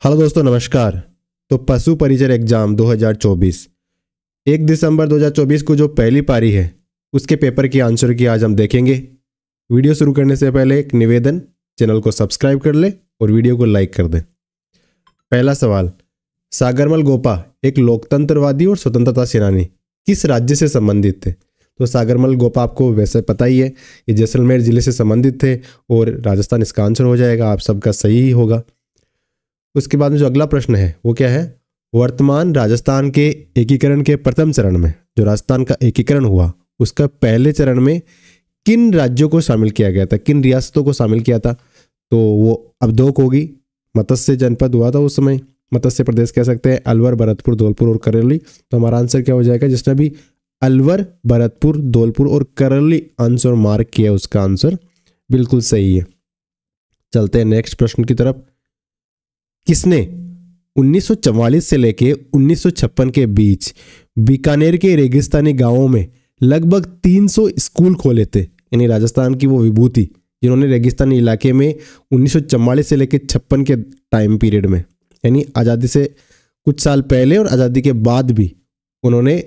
Hello दोस्तों, नमस्कार। तो पशु परिचर एग्जाम 2024 1 दिसंबर 2024 को जो पहली पारी है उसके पेपर की आंसर की आज हम देखेंगे। वीडियो शुरू करने से पहले एक निवेदन, चैनल को सब्सक्राइब कर ले और वीडियो को लाइक कर दे। पहला सवाल, सागरमल गोपा एक लोकतंत्रवादी और स्वतंत्रता सेनानी किस राज्य से संबंधित थे? तो सागरमल गोपा आपको वैसे पता ही है, ये जैसलमेर जिले से संबंधित थे और राजस्थान इसका आंसर हो जाएगा, आप सबका सही ही होगा। उसके बाद में जो अगला प्रश्न है वो क्या है? वर्तमान राजस्थान के एकीकरण के प्रथम चरण में जो राजस्थान का एकीकरण हुआ उसका पहले चरण में किन राज्यों को शामिल किया गया था, किन रियासतों को शामिल किया था? तो वो अवधोक होगी। मत्स्य जनपद हुआ था उस समय, मत्स्य प्रदेश कह सकते हैं, अलवर, भरतपुर, धौलपुर और करौली। तो हमारा आंसर क्या हो जाएगा? जिसने भी अलवर, भरतपुर, धौलपुर और करौली आंसर मार्क किया उसका आंसर बिल्कुल सही है। चलते हैं नेक्स्ट प्रश्न की तरफ। किसने 1944 से लेके 1956 के बीच बीकानेर के रेगिस्तानी गांवों में लगभग 300 स्कूल खोले थे? यानी राजस्थान की वो विभूति जिन्होंने रेगिस्तानी इलाके में 1944 से लेके 56 के टाइम पीरियड में, यानी आज़ादी से कुछ साल पहले और आज़ादी के बाद भी उन्होंने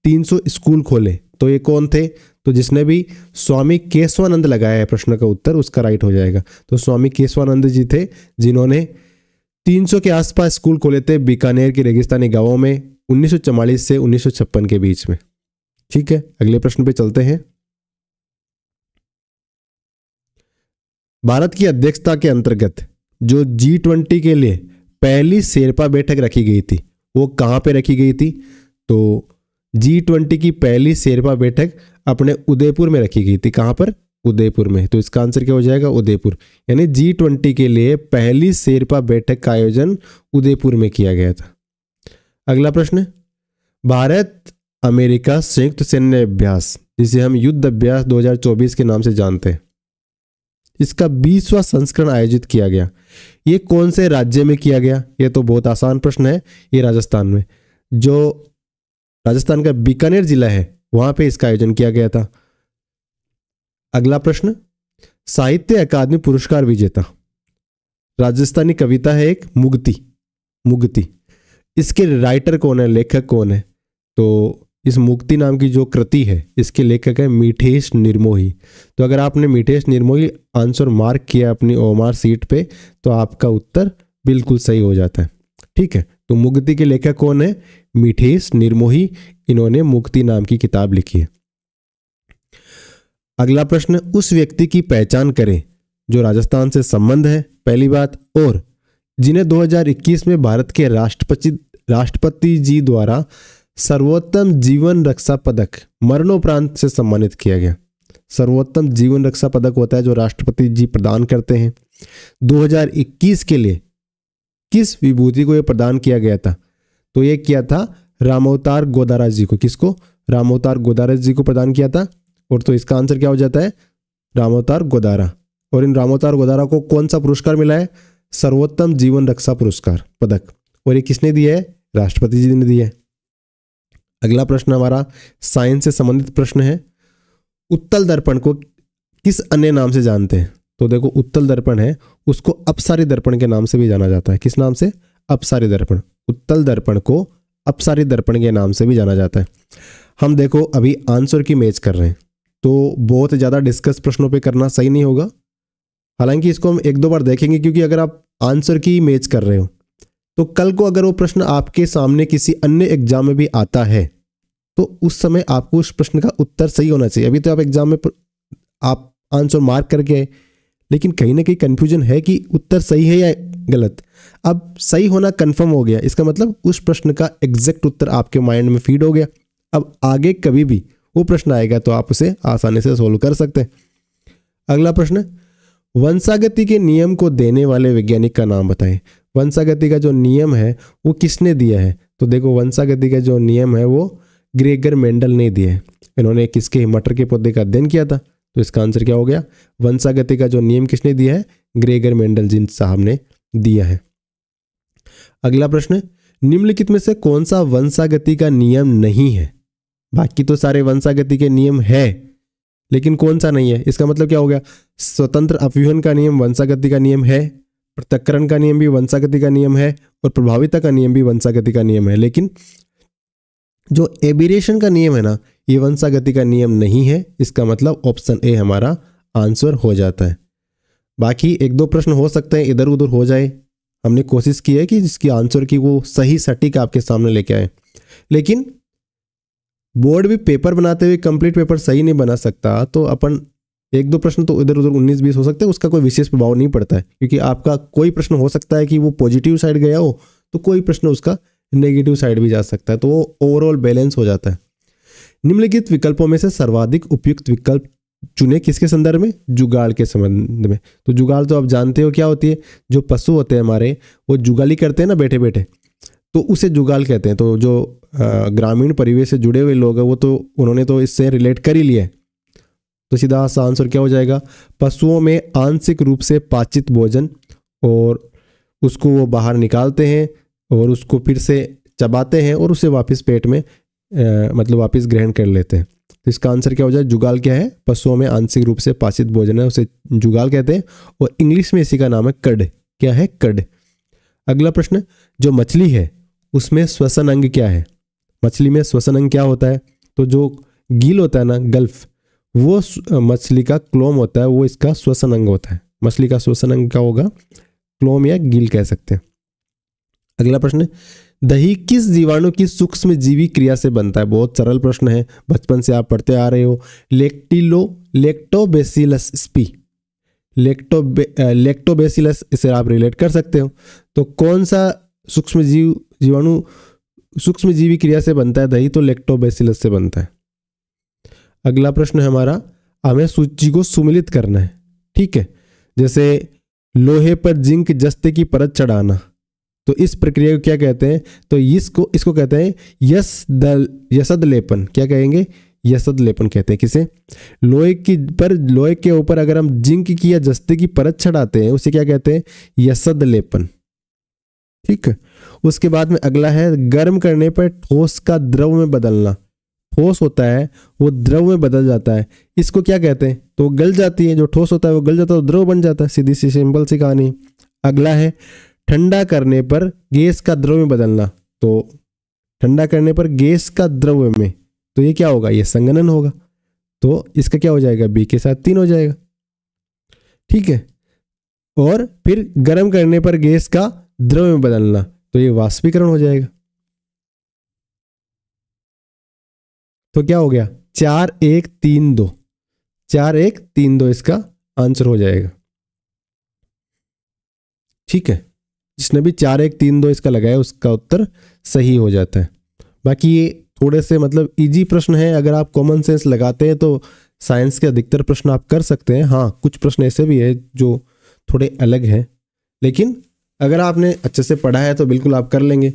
300 स्कूल खोले। तो ये कौन थे? तो जिसने भी स्वामी केशवानंद लगाया है प्रश्न का उत्तर, उसका राइट हो जाएगा। तो स्वामी केशवानंद जी थे जिन्होंने 300 के आसपास स्कूल खोले थे बीकानेर के रेगिस्तानी गांवों में 1944 से 1956 के बीच में। ठीक है, अगले प्रश्न पे चलते हैं। भारत की अध्यक्षता के अंतर्गत जो G20 के लिए पहली शेरपा बैठक रखी गई थी वो कहां पे रखी गई थी? तो G20 की पहली शेरपा बैठक अपने उदयपुर में रखी गई थी। कहां पर? उदयपुर में। तो इसका आंसर क्या हो जाएगा? उदयपुर। यानी G20 के लिए पहली शेरपा बैठक का आयोजन उदयपुर में किया गया था। अगला प्रश्न, भारत अमेरिका संयुक्त सैन्य अभ्यास जिसे हम युद्ध अभ्यास 2024 के नाम से जानते हैं, इसका 20वां संस्करण आयोजित किया गया। ये कौन से राज्य में किया गया? ये तो बहुत आसान प्रश्न है। ये राजस्थान में, जो राजस्थान का बीकानेर जिला है वहां पे इसका आयोजन किया गया था। अगला प्रश्न, साहित्य अकादमी पुरस्कार विजेता राजस्थानी कविता है एक मुगती। इसके राइटर कौन है, लेखक कौन है? तो इस मुक्ति नाम की जो कृति है इसके लेखक है मिठेश निर्मोही। तो अगर आपने मिठेश निर्मोही आंसर मार्क किया अपनी ओमार सीट पे तो आपका उत्तर बिल्कुल सही हो जाता है। ठीक है, तो मुक्ति के लेखक कौन है? मिठेश निर्मोही। इन्होंने मुक्ति नाम की किताब लिखी है। अगला प्रश्न, उस व्यक्ति की पहचान करें जो राजस्थान से संबंध है, पहली बात, और जिन्हें 2021 में भारत के राष्ट्रपति जी द्वारा सर्वोत्तम जीवन रक्षा पदक मरणोपरांत से सम्मानित किया गया। सर्वोत्तम जीवन रक्षा पदक होता है जो राष्ट्रपति जी प्रदान करते हैं। 2021 के लिए किस विभूति को यह प्रदान किया गया था? तो यह किया था रामावतार गोदारा जी को। किसको? रामावतार गोदारा जी को प्रदान किया था। और तो इसका आंसर क्या हो जाता है? रामावतार गोदारा। और इन रामावतार गोदारा को कौन सा पुरस्कार मिला है? सर्वोत्तम जीवन रक्षा पुरस्कार पदक। और ये किसने दिया है? राष्ट्रपति जी ने दिया है। अगला प्रश्न हमारा साइंस से संबंधित प्रश्न है। उत्तल दर्पण को किस अन्य नाम से जानते हैं? तो देखो, उत्तल दर्पण है उसको अपसारी दर्पण के नाम से भी जाना जाता है। किस नाम से? अपसारी दर्पण। उत्तल दर्पण को अपसारी दर्पण के नाम से भी जाना जाता है। हम देखो अभी आंसर की मैच कर रहे हैं तो बहुत ज़्यादा डिस्कस प्रश्नों पे करना सही नहीं होगा। हालांकि इसको हम 1-2 बार देखेंगे, क्योंकि अगर आप आंसर की मैच कर रहे हो तो कल को अगर वो प्रश्न आपके सामने किसी अन्य एग्जाम में भी आता है तो उस समय आपको उस प्रश्न का उत्तर सही होना चाहिए। अभी तो आप एग्जाम में आप आंसर मार्क करके आए, लेकिन कहीं ना कहीं कंफ्यूजन है कि उत्तर सही है या गलत। अब सही होना कंफर्म हो गया, इसका मतलब उस प्रश्न का एग्जैक्ट उत्तर आपके माइंड में फीड हो गया। अब आगे कभी भी वो प्रश्न आएगा तो आप उसे आसानी से सोल्व कर सकते हैं। अगला प्रश्न, वंशागति के नियम को देने वाले वैज्ञानिक का नाम बताएं। वंशागति का जो नियम है वो किसने दिया है? तो देखो, वंशागति का जो नियम है वो ग्रेगर मेंडल ने दिया है। इन्होंने किसके? मटर के पौधे का अध्ययन किया था। तो इसका आंसर क्या हो गया? वंशागति का जो नियम किसने दिया है? ग्रेगर मेंडल जी साहब ने दिया है। अगला प्रश्न, निम्नलिखित में से कौन सा वंशागति का नियम नहीं है? बाकी तो सारे वंशागति के नियम है, लेकिन कौन सा नहीं है? इसका मतलब क्या हो गया? स्वतंत्र अपव्यूहन का नियम वंशागति का नियम है, पृथक्करण का नियम भी वंशागति का नियम है और प्रभाविता का नियम भी वंशागति का नियम है, लेकिन जो एबिरेशन का नियम है ना, ये वंशागति का नियम नहीं है। इसका मतलब ऑप्शन ए हमारा आंसर हो जाता है। बाकी एक दो प्रश्न हो सकते हैं इधर उधर हो जाए, हमने कोशिश की है कि जिसकी आंसर की वो सही सटीक आपके सामने लेके आए, लेकिन बोर्ड भी पेपर बनाते हुए कंप्लीट पेपर सही नहीं बना सकता, तो अपन एक दो प्रश्न तो इधर उधर 19-20 हो सकते हैं, उसका कोई विशेष प्रभाव नहीं पड़ता है, क्योंकि आपका कोई प्रश्न हो सकता है कि वो पॉजिटिव साइड गया हो, तो कोई प्रश्न उसका नेगेटिव साइड भी जा सकता है, तो वो ओवरऑल बैलेंस हो जाता है। निम्नलिखित विकल्पों में से सर्वाधिक उपयुक्त विकल्प चुने किसके संदर्भ में? जुगाड़ के संबंध में। तो जुगाड़ तो आप जानते हो क्या होती है, जो पशु होते हैं हमारे वो जुगाली करते हैं ना बैठे बैठे, तो उसे जुगाल कहते हैं। तो जो ग्रामीण परिवेश से जुड़े हुए लोग हैं वो तो उन्होंने तो इससे रिलेट कर ही लिया है, तो सीधा सा आंसर क्या हो जाएगा? पशुओं में आंशिक रूप से पाचित भोजन और उसको वो बाहर निकालते हैं और उसको फिर से चबाते हैं और उसे वापस पेट में मतलब वापस ग्रहण कर लेते हैं। तो इसका आंसर क्या हो जाए? जुगाल क्या है? पशुओं में आंशिक रूप से पाचित भोजन है, उसे जुगाल कहते हैं, और इंग्लिश में इसी का नाम है कड। क्या है? कड। अगला प्रश्न, जो मछली है उसमें श्वसन अंग क्या है? मछली में श्वसन अंग क्या होता है? तो जो गिल होता है ना, गल्फ, वो मछली का क्लोम होता है, वो इसका श्वसन अंग होता है। मछली का श्वसन अंग क्या होगा? क्लोम या गिल कह सकते हैं। अगला प्रश्न, दही किस जीवाणु की सूक्ष्म जीवी क्रिया से बनता है? बहुत सरल प्रश्न है, बचपन से आप पढ़ते आ रहे हो। लैक्टोबैसिलस स्पी, लैक्टोबैसिलस, इसे आप रिलेट कर सकते हो। तो कौन सा जीवाणु सूक्ष्म जीवी क्रिया से बनता है दही? तो लैक्टोबैसिलस से बनता है। अगला प्रश्न है हमारा, हमें सूची को सुमिलित करना है, ठीक है। जैसे लोहे पर जिंक जस्ते की परत चढ़ाना, तो इस प्रक्रिया को क्या कहते हैं? तो इसको कहते हैं यसद लेपन। क्या कहेंगे? यसद लेपन कहते हैं। किसे? लोहे के ऊपर अगर हम जिंक की या जस्ते की परत चढ़ाते हैं उसे क्या कहते हैं? यसद लेपन, ठीक है। उसके बाद में अगला है, गर्म करने पर ठोस का द्रव में बदलना। ठोस होता है वो द्रव में बदल जाता है, इसको क्या कहते हैं? तो गल जाती है, जो ठोस होता है वो गल जाता है तो द्रव बन जाता है, सीधी सी सिंपल सी कहानी। अगला है, ठंडा करने पर गैस का द्रव में बदलना। तो ठंडा करने पर गैस का द्रव में, तो ये क्या होगा? ये संघनन होगा। तो इसका क्या हो जाएगा? बी के साथ 3 हो जाएगा, ठीक है। और फिर गर्म करने पर गैस का द्रव में बदलना, तो ये वाष्पीकरण हो जाएगा। तो क्या हो गया? 4-1-3-2, 4-1-3-2 इसका आंसर हो जाएगा, ठीक है। जिसने भी 4-1-3-2 इसका लगाया उसका उत्तर सही हो जाता है। बाकी ये थोड़े से मतलब इजी प्रश्न है, अगर आप कॉमन सेंस लगाते हैं तो साइंस के अधिकतर प्रश्न आप कर सकते हैं। हाँ, कुछ प्रश्न ऐसे भी है जो थोड़े अलग हैं, लेकिन अगर आपने अच्छे से पढ़ा है तो बिल्कुल आप कर लेंगे।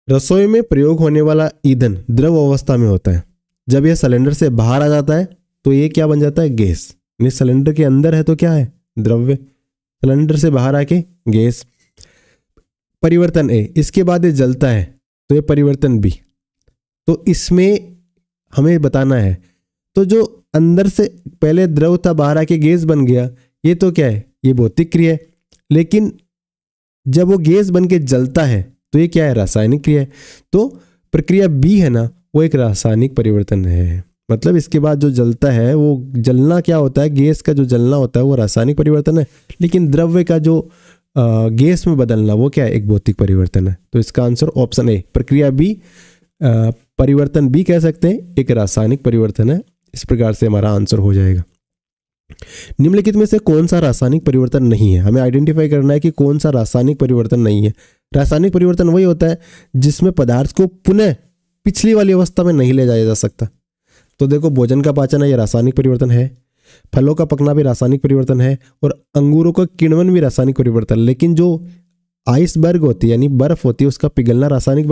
रसोई में प्रयोग होने वाला ईंधन द्रव अवस्था में होता है, जब यह सिलेंडर से बाहर आ जाता है तो ये क्या बन जाता है? गैस। यानी सिलेंडर के अंदर है तो क्या है? द्रव्य, सिलेंडर से बाहर आके गैस। परिवर्तन ए, इसके बाद ये जलता है तो ये परिवर्तन बी। तो इसमें हमें बताना है, तो जो अंदर से पहले द्रव था बाहर आके गैस बन गया, ये तो क्या है? ये भौतिक क्रिया है। लेकिन जब वो गैस बन के जलता है तो ये क्या है? रासायनिक क्रिया है। तो प्रक्रिया बी है ना, वो एक रासायनिक परिवर्तन है। मतलब इसके बाद जो जलता है, वो जलना क्या होता है? गैस का जो जलना होता है वो रासायनिक परिवर्तन है, लेकिन द्रव्य का जो गैस में बदलना वो क्या है? एक भौतिक परिवर्तन है। तो इसका आंसर ऑप्शन ए, प्रक्रिया बी, परिवर्तन बी कह सकते हैं, एक रासायनिक परिवर्तन है। इस प्रकार से हमारा आंसर हो जाएगा। निम्नलिखित में से कौन सा रासायनिक परिवर्तन नहीं है? हमें आइडेंटिफाई करना है कि कौन सा रासायनिक परिवर्तन नहीं है। रासायनिक परिवर्तन वही होता है जिसमें पदार्थ को पुनः पिछली वाली अवस्था में नहीं ले जाया जा सकता। तो देखो, भोजन का पाचन है, ये रासायनिक परिवर्तन है, फलों का पकना भी रासायनिक परिवर्तन है, और अंगूरों का किण्वन भी रासायनिक परिवर्तन। लेकिन जो आइसबर्ग होती है यानी बर्फ होती है, उसका पिघलना रासायनिक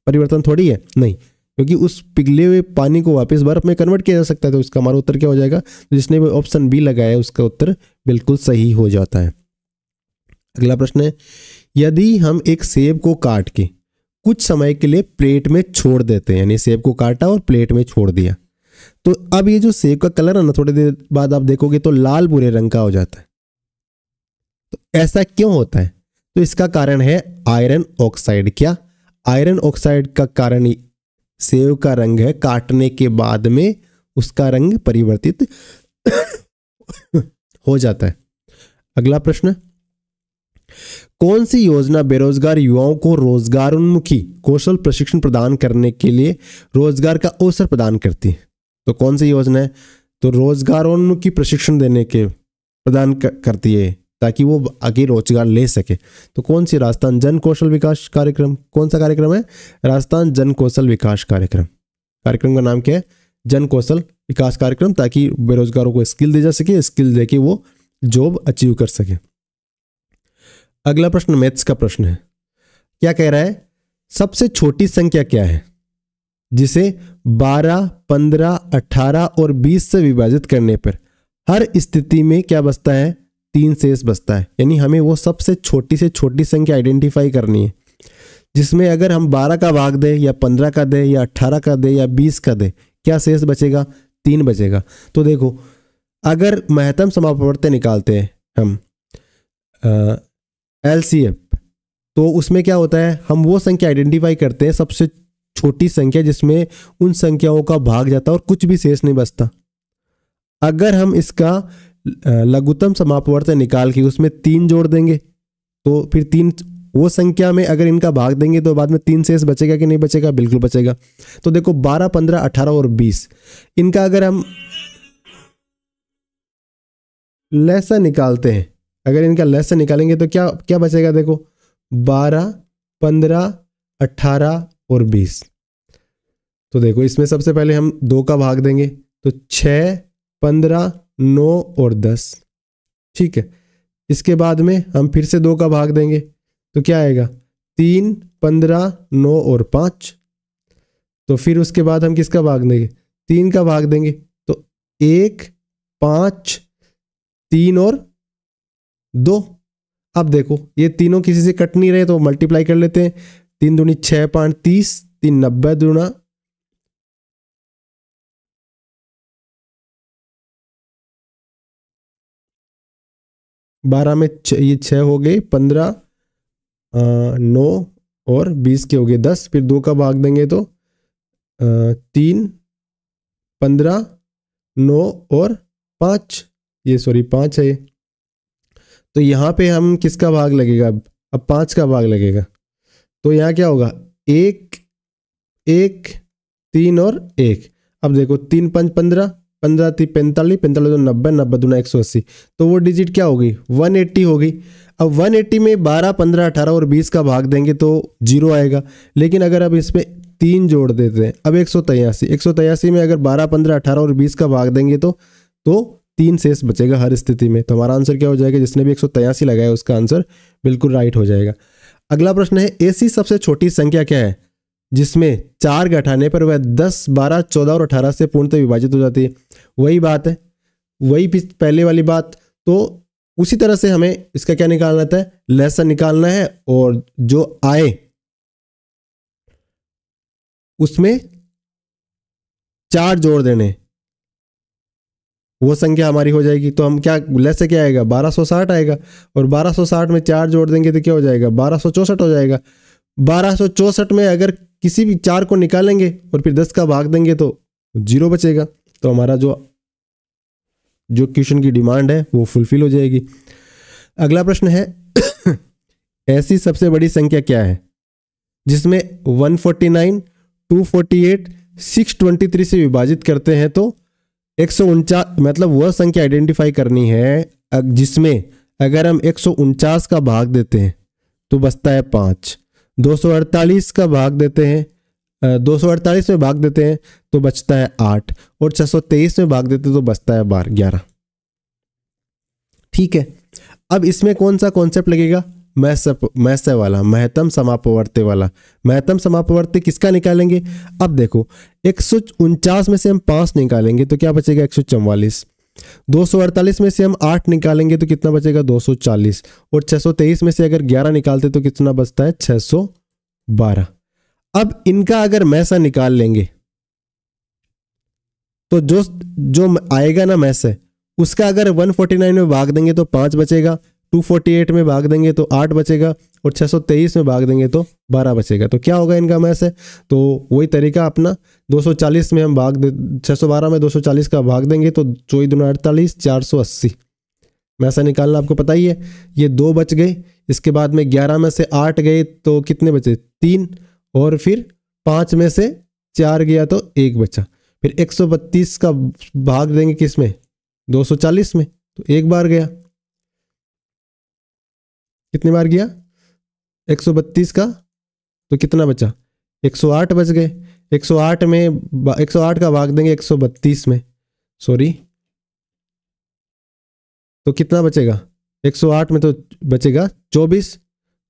परिवर्तन थोड़ी है, नहीं, क्योंकि उस पिघले हुए पानी को वापस बर्फ में कन्वर्ट किया जा सकता है। तो इसका हमारा उत्तर क्या हो जाएगा? तो जिसने भी ऑप्शन बी लगाया उसका उत्तर बिल्कुल सही हो जाता है। अगला प्रश्न है, यदि हम एक सेब को काट के कुछ समय के लिए प्लेट में छोड़ देते हैं, यानी सेब को काटा और प्लेट में छोड़ दिया, तो अब ये जो सेब का कलर है ना, थोड़ी देर बाद आप देखोगे तो लाल भूरे रंग का हो जाता है। तो ऐसा क्यों होता है? तो इसका कारण है आयरन ऑक्साइड। क्या? आयरन ऑक्साइड का कारण सेब का रंग है, काटने के बाद में उसका रंग परिवर्तित हो जाता है। अगला प्रश्न, कौन सी योजना बेरोजगार युवाओं को रोजगारोन्मुखी कौशल प्रशिक्षण प्रदान करने के लिए रोजगार का अवसर प्रदान करती है? तो कौन सी योजना है? तो रोजगारोन्मुखी प्रशिक्षण देने के प्रदान करती है ताकि वो आगे रोजगार ले सके। तो कौन सी? राजस्थान जन कौशल विकास कार्यक्रम। कौन सा कार्यक्रम है? राजस्थान जन कौशल विकास कार्यक्रम। कार्यक्रम का नाम क्या है? जन कौशल विकास कार्यक्रम, ताकि बेरोजगारों को स्किल दी जा सके, स्किल देके वो जॉब अचीव कर सके। अगला प्रश्न मैथ्स का प्रश्न है। क्या कह रहा है? सबसे छोटी संख्या क्या है जिसे 12, 15, 18 और 20 से विभाजित करने पर हर स्थिति में क्या बचता है? 3 शेष बचता है। यानी हमें वो सबसे छोटी से छोटी संख्या आइडेंटिफाई करनी है जिसमें अगर हम 12 का भाग दें या 15 का दें या 18 का दें या 20 का दें, क्या शेष बचेगा? 3 बचेगा। तो देखो, अगर महत्तम समापवर्त्य निकालते हैं हम LCF, तो उसमें क्या होता है? हम वो संख्या आइडेंटिफाई करते हैं सबसे छोटी संख्या जिसमें उन संख्याओं का भाग जाता है और कुछ भी शेष नहीं बचता। अगर हम इसका लघुत्तम समापवर्त्य निकाल के उसमें 3 जोड़ देंगे तो फिर 3 वो संख्या में अगर इनका भाग देंगे तो बाद में 3 शेष बचेगा कि नहीं बचेगा? बिल्कुल बचेगा। तो देखो 12, 15, 18 और 20, इनका अगर हम लहसा निकालते हैं, अगर इनका लहसा निकालेंगे तो क्या क्या बचेगा? देखो 12, 15, 18 और 20। तो देखो इसमें सबसे पहले हम 2 का भाग देंगे तो 6, 15, 9 और 10। ठीक है, इसके बाद में हम फिर से 2 का भाग देंगे तो क्या आएगा? 3, 15, 9 और 5। तो फिर उसके बाद हम किसका भाग देंगे? 3 का भाग देंगे तो 1, 5, 3 और 2। अब देखो ये तीनों किसी से कट नहीं रहे तो मल्टीप्लाई कर लेते हैं। 3 दूनी 6, 5, 30, 3 90 दूना 12 में ये 6 हो गए, 15, 9 और 20 के हो गए 10। फिर 2 का भाग देंगे तो 3, 15, 9 और 5, ये सॉरी 5 है। तो यहाँ पे हम किसका भाग लगेगा? अब 5 का भाग लगेगा। तो यहाँ क्या होगा? 1, 1, 3 और 1। अब देखो 3, 5, 15, 15, 3, 45, 45 तो 90, 90 दूना 180। तो वो डिजिट क्या होगी? 180 होगी। अब 180 में 12, 15, 18 और 20 का भाग देंगे तो 0 आएगा। लेकिन अगर अब इसमें 3 जोड़ देते हैं, अब 183 में अगर 12, 15, 18 और 20 का भाग देंगे तो 3 शेष बचेगा हर स्थिति में। तो हमारा आंसर क्या हो जाएगा? जिसने भी 183 लगाया उसका आंसर बिल्कुल राइट हो जाएगा। अगला प्रश्न है, ऐसी सबसे छोटी संख्या क्या है जिसमें 4 घटाने पर वह 10, 12, 14 और 18 से पूर्णतः विभाजित हो जाती है? वही बात है, वही पहले वाली बात। तो उसी तरह से हमें इसका क्या निकालना था? लहसा निकालना है और जो आए उसमें 4 जोड़ देने, वो संख्या हमारी हो जाएगी। तो हम क्या लहसा क्या आएगा? 1260 आएगा। और 1260 में 4 जोड़ देंगे तो क्या हो जाएगा? 1264 हो जाएगा। 1264 में अगर किसी भी 4 को निकालेंगे और फिर 10 का भाग देंगे तो 0 बचेगा। तो हमारा जो क्वेश्चन की डिमांड है वो फुलफिल हो जाएगी। अगला प्रश्न है ऐसी सबसे बड़ी संख्या क्या है जिसमें 149, 248, 623 से विभाजित करते हैं तो 149, मतलब वह संख्या आइडेंटिफाई करनी है जिसमें अगर हम 149 का भाग देते हैं तो बचता है 5, 248 का भाग देते हैं 248 में भाग देते हैं तो बचता है 8 और 623 में भाग देते हैं तो बचता है 11। ठीक है, अब इसमें कौन सा कॉन्सेप्ट लगेगा? मैसे वाला, महत्तम समापवर्त्य वाला। महत्तम समापवर्त्य किसका निकालेंगे? अब देखो 149 में से हम 5 निकालेंगे तो क्या बचेगा? 144। 248 में से हम 8 निकालेंगे तो कितना बचेगा? 240। और 623 में से अगर 11 निकालते तो कितना बचता है? 612। अब इनका अगर मैसा निकाल लेंगे तो जो आएगा ना मैसे, उसका अगर 149 में भाग देंगे तो 5 बचेगा, 248 में भाग देंगे तो 8 बचेगा और 623 में भाग देंगे तो 12 बचेगा। तो क्या होगा इनका मैस है, तो वही तरीका अपना 240 में हम 612 में 240 का भाग देंगे तो 24 दूना 48, 480 मैसा निकालना आपको पता ही है। ये 2 बच गए, इसके बाद में 11 में से 8 गए तो कितने बचे 3, और फिर 5 में से 4 गया तो 1 बचा। फिर 132 का भाग देंगे किस में 240 में, तो 1 बार गया। कितनी बार गया 132 का, तो कितना बचा 108 बच गए। 108 में 108 का भाग देंगे 132 में, सॉरी, तो कितना बचेगा 108 में तो बचेगा 24,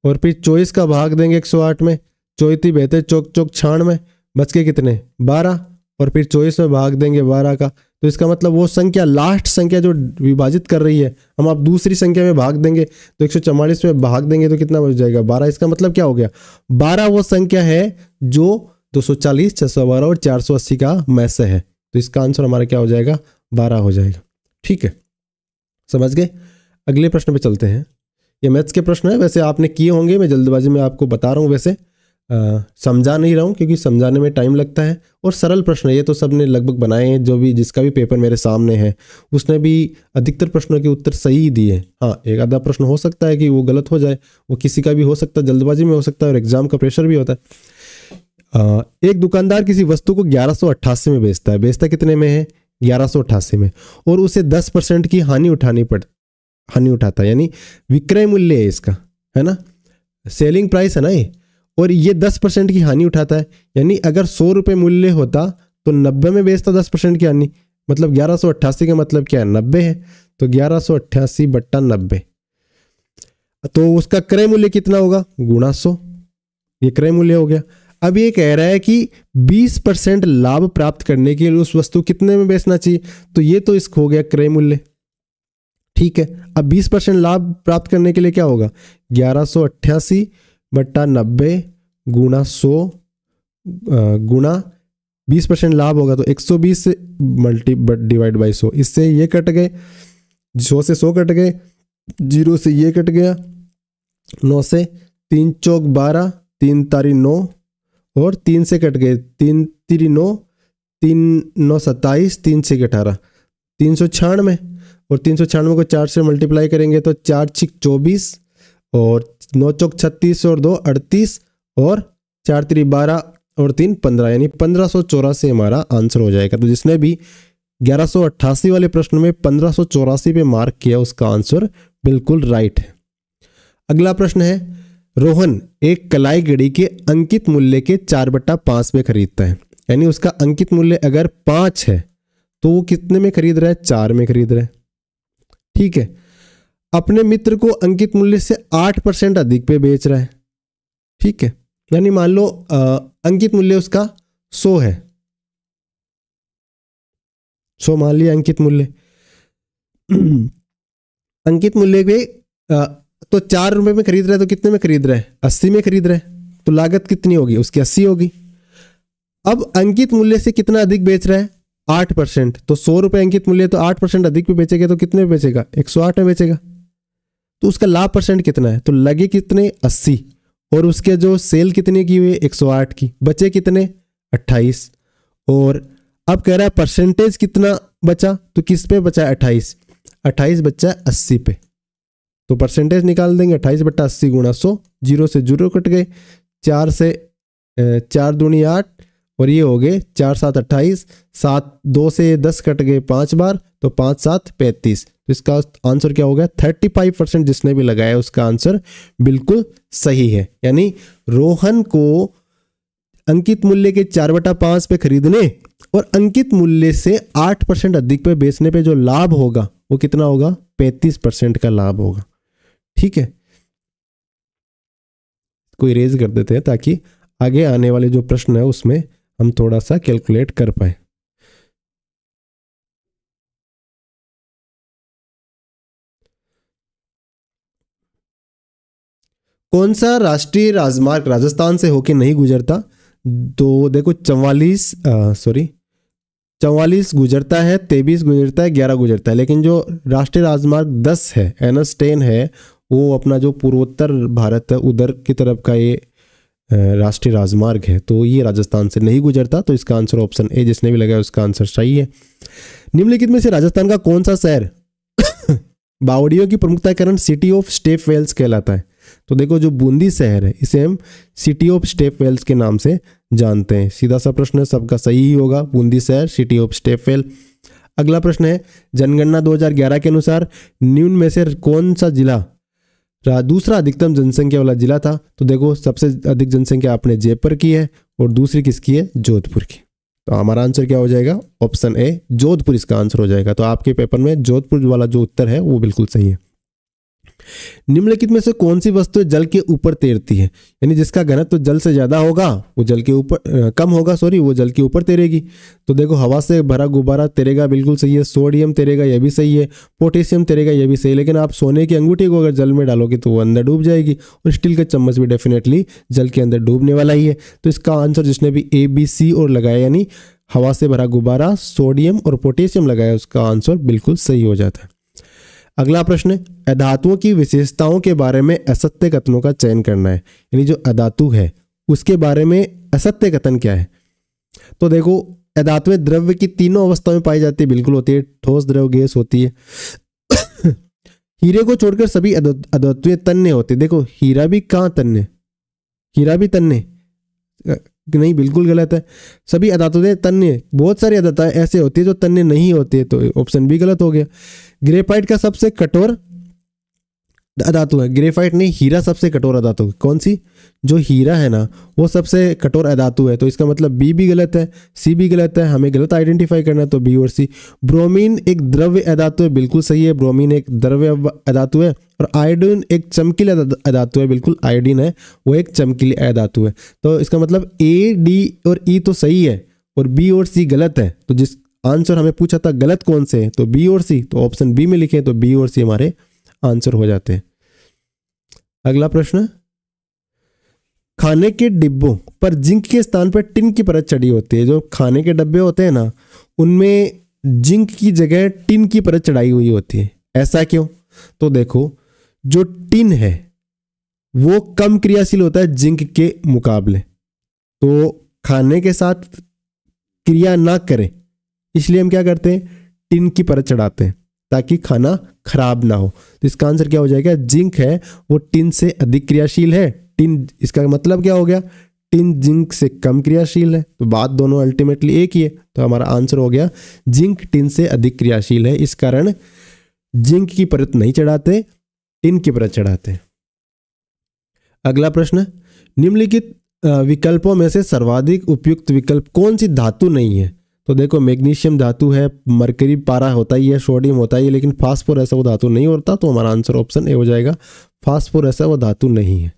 और फिर 24 का भाग देंगे 108 में, 24 बेहतर चौक चौक 96 बच के कितने 12, और फिर 24 में भाग देंगे 12 का। तो इसका मतलब वो संख्या लास्ट संख्या जो विभाजित कर रही है, हम आप दूसरी संख्या में भाग देंगे तो 144 में भाग देंगे तो कितना बच जाएगा 12। इसका मतलब क्या हो गया 12 वो संख्या है जो 240, 612 और 480 का मैसे है। तो इसका आंसर हमारा क्या हो जाएगा 12 हो जाएगा। ठीक है, समझ गए। अगले प्रश्न पे चलते हैं। ये मैथ्स के प्रश्न है, वैसे आपने किए होंगे, मैं जल्दबाजी में आपको बता रहा हूँ, वैसे समझा नहीं रहा हूँ क्योंकि समझाने में टाइम लगता है। और सरल प्रश्न है ये, तो सबने लगभग बनाए हैं, जो भी जिसका भी पेपर मेरे सामने है उसने भी अधिकतर प्रश्नों के उत्तर सही ही दिए। हाँ, एक आधा प्रश्न हो सकता है कि वो गलत हो जाए, वो किसी का भी हो सकता है, जल्दबाजी में हो सकता है और एग्जाम का प्रेशर भी होता है। एक दुकानदार किसी वस्तु को 1188 में बेचता कितने में है 1188 में, और उसे 10% की हानि उठाता है, यानी विक्रय मूल्य है इसका, है ना, सेलिंग प्राइस है ना ये, और ये 10% की हानि उठाता है। यानी अगर 100 रुपये मूल्य होता तो 90 में बेचता 10% की हानि, मतलब 1188 का मतलब क्या है 90 है, तो 1188 बट्टा 90, तो उसका क्रय मूल्य कितना होगा गुणा 100, ये क्रय मूल्य हो गया। अब ये कह रहा है कि 20% लाभ प्राप्त करने के लिए उस वस्तु कितने में बेचना चाहिए, तो ये तो इसको हो गया क्रय मूल्य। ठीक है, अब 20% लाभ प्राप्त करने के लिए क्या होगा 1188 बट्टा 90 गुणा 100 गुणा 20% लाभ होगा तो 120 से डिवाइड बाई 100, इससे ये कट गए, 100 से 100 कट गए, 0 से ये कट गया, 9 से 3 चौक 12, 3 तारी 9 और 3 से कट गए, 3 तिरी 9, 3 9 27, 3 6 18, 396, और 396 को 4 से मल्टीप्लाई करेंगे तो 4 6 24 और 9 चौक 36 और 2 38 और 4 3 12 और 3 15, यानी 1584 हमारा आंसर हो जाएगा। तो जिसने भी 1188 वाले प्रश्न में 1584 पे मार्क किया उसका आंसर बिल्कुल राइट है। अगला प्रश्न है, रोहन एक कलाई घड़ी के अंकित मूल्य के 4/5 में खरीदता है, यानी उसका अंकित मूल्य अगर 5 है तो वो कितने में खरीद रहा है 4 में खरीद रहा है। ठीक है, अपने मित्र को अंकित मूल्य से 8% अधिक पे बेच रहा है। ठीक है, यानी मान लो अंकित मूल्य उसका 100 है, 100 मान लिया अंकित मूल्य। अंकित मूल्य पे तो 4 रुपए में खरीद रहा है, तो कितने में खरीद रहा है 80 में खरीद रहा है, तो लागत कितनी होगी उसकी 80 होगी। अब अंकित मूल्य से कितना अधिक बेच रहा है 8%, तो 100 रुपए अंकित मूल्य, तो 8% अधिक पे बेचेगा तो कितने में बेचेगा 108 में बेचेगा, तो उसका लाभ परसेंट कितना है, तो लगे कितने 80, और उसके जो सेल कितने की हुई 108 की, बचे कितने 28, और अब कह रहा है परसेंटेज कितना बचा, तो किस पे बचा 28 बचा 80 पे, तो परसेंटेज निकाल देंगे 28 बट्टा 80 गुणा 100, 0 से 0 कट गए, 4 से 4 दूनी 8 और ये हो गए 4 7 28, 7 2 से 10 कट गए 5 बार, तो 5 7 35, तो इसका आंसर क्या हो गया 35% जिसने भी लगाया उसका आंसर बिल्कुल सही है। यानी रोहन को अंकित मूल्य के 4/5 पे खरीदने और अंकित मूल्य से 8% अधिक पे बेचने पे जो लाभ होगा वो कितना होगा 35% का लाभ होगा। ठीक है, कोई रेज कर देते हैं ताकि आगे आने वाले जो प्रश्न है उसमें हम थोड़ा सा कैलकुलेट कर पाए। कौन सा राष्ट्रीय राजमार्ग राजस्थान से होकर नहीं गुजरता, तो देखो 44 44 गुजरता है, 23 गुजरता है, 11 गुजरता है, लेकिन जो राष्ट्रीय राजमार्ग 10 है, NH10 है, वो अपना जो पूर्वोत्तर भारत है उधर की तरफ का ये राष्ट्रीय राजमार्ग है, तो ये राजस्थान से नहीं गुजरता। तो इसका आंसर ऑप्शन ए, जिसने भी लगाया उसका आंसर सही है। निम्नलिखित में से राजस्थान का कौन सा शहर बावड़ियों की प्रमुखता के कारण सिटी ऑफ स्टेप वेल्स कहलाता है? तो देखो, जो बूंदी शहर है इसे हम सिटी ऑफ स्टेप वेल्स के नाम से जानते हैं। सीधा सा प्रश्न है, सबका सही ही होगा, बूंदी शहर सिटी ऑफ स्टेप वेल। अगला प्रश्न है, जनगणना 2011 के अनुसार निम्न में से कौन सा जिला दूसरा अधिकतम जनसंख्या वाला जिला था? तो देखो, सबसे अधिक जनसंख्या आपने जयपुर की है और दूसरी किसकी है? जोधपुर की। तो हमारा आंसर क्या हो जाएगा? ऑप्शन ए, जोधपुर इसका आंसर हो जाएगा। तो आपके पेपर में जोधपुर वाला जो उत्तर है वो बिल्कुल सही है। निम्नलिखित में से कौन सी वस्तु जल के ऊपर तैरती है? यानी जिसका घनत्व तो जल से ज्यादा होगा वो जल के ऊपर कम होगा, वो जल के ऊपर तैरेगी। तो देखो, हवा से भरा गुब्बारा तैरेगा, बिल्कुल सही है। सोडियम तैरेगा, यह भी सही है। पोटेशियम तैरेगा, यह भी सही है। लेकिन आप सोने की अंगूठी को अगर जल में डालोगे तो वो अंदर डूब जाएगी, और स्टील का चम्मच भी डेफिनेटली जल के अंदर डूबने वाला ही है। तो इसका आंसर जिसने भी ए, बी, सी और लगाया, यानी हवा से भरा गुब्बारा, सोडियम और पोटेशियम लगाया, उसका आंसर बिल्कुल सही हो जाता है। अगला प्रश्न, अधातुओं की विशेषताओं के बारे में असत्य कथनों का चयन करना है। यानी जो अधातु है उसके बारे में असत्य कथन क्या है? तो देखो, अधातुएं द्रव्य की तीनों अवस्थाओं में पाई जाती है, बिल्कुल होती है, ठोस, द्रव, गैस होती है। हीरे को छोड़कर सभी अधातुएं तन्य होती है। देखो, हीरा भी कहाँ तन्य? हीरा भी तन्य नहीं, बिल्कुल गलत है। सभी अधातुएं तन्य, बहुत सारी अधातुएं ऐसे होती है जो तन्य नहीं होती है, तो ऑप्शन बी गलत हो गया। ग्रेफाइट का सबसे कठोर अधातु है, ग्रेफाइट नहीं, हीरा सबसे कठोर अधातु है। कौन सी? जो हीरा है ना वो सबसे कठोर अधातु है, तो इसका मतलब बी भी गलत है, सी भी गलत है, हमें गलत आइडेंटिफाई करना है, तो बी और सी। ब्रोमीन एक द्रव्य अधातु है, बिल्कुल सही है, ब्रोमीन एक द्रव्य अधातु है। और आयोडीन एक चमकीला अधातु है, बिल्कुल आयोडीन है वो एक चमकीली अधातु है। तो इसका मतलब ए, डी और ई तो सही है और बी और सी गलत है। तो जिस आंसर हमें पूछा था गलत कौन से है, तो बी और सी, तो ऑप्शन बी में लिखे, तो बी और सी हमारे आंसर हो जाते हैं। अगला प्रश्न, खाने के डिब्बों पर जिंक के स्थान पर टिन की परत चढ़ी होती है। जो खाने के डब्बे होते हैं ना, उनमें जिंक की जगह टिन की परत चढ़ाई हुई होती है, ऐसा क्यों? तो देखो, जो टिन है वो कम क्रियाशील होता है जिंक के मुकाबले, तो खाने के साथ क्रिया ना करे, इसलिए हम क्या करते हैं? टिन की परत चढ़ाते हैं ताकि खाना खराब ना हो। तो इसका आंसर क्या हो जाएगा? जिंक है वो टिन से अधिक क्रियाशील है। टिन, इसका मतलब क्या हो गया? टिन जिंक से कम क्रियाशील है, तो बात दोनों अल्टीमेटली एक ही है। तो हमारा आंसर हो गया जिंक टिन से अधिक क्रियाशील है, इस कारण जिंक की परत नहीं चढ़ाते, टिन की परत चढ़ाते हैं। अगला प्रश्न, निम्नलिखित विकल्पों में से सर्वाधिक उपयुक्त विकल्प कौन सी धातु नहीं है? तो देखो, मैग्नीशियम धातु है, मरकरी पारा होता ही है, सोडियम होता ही है, लेकिन फास्फोरस वो धातु नहीं होता। तो हमारा आंसर ऑप्शन ए हो जाएगा, फास्फोरस वो धातु नहीं है।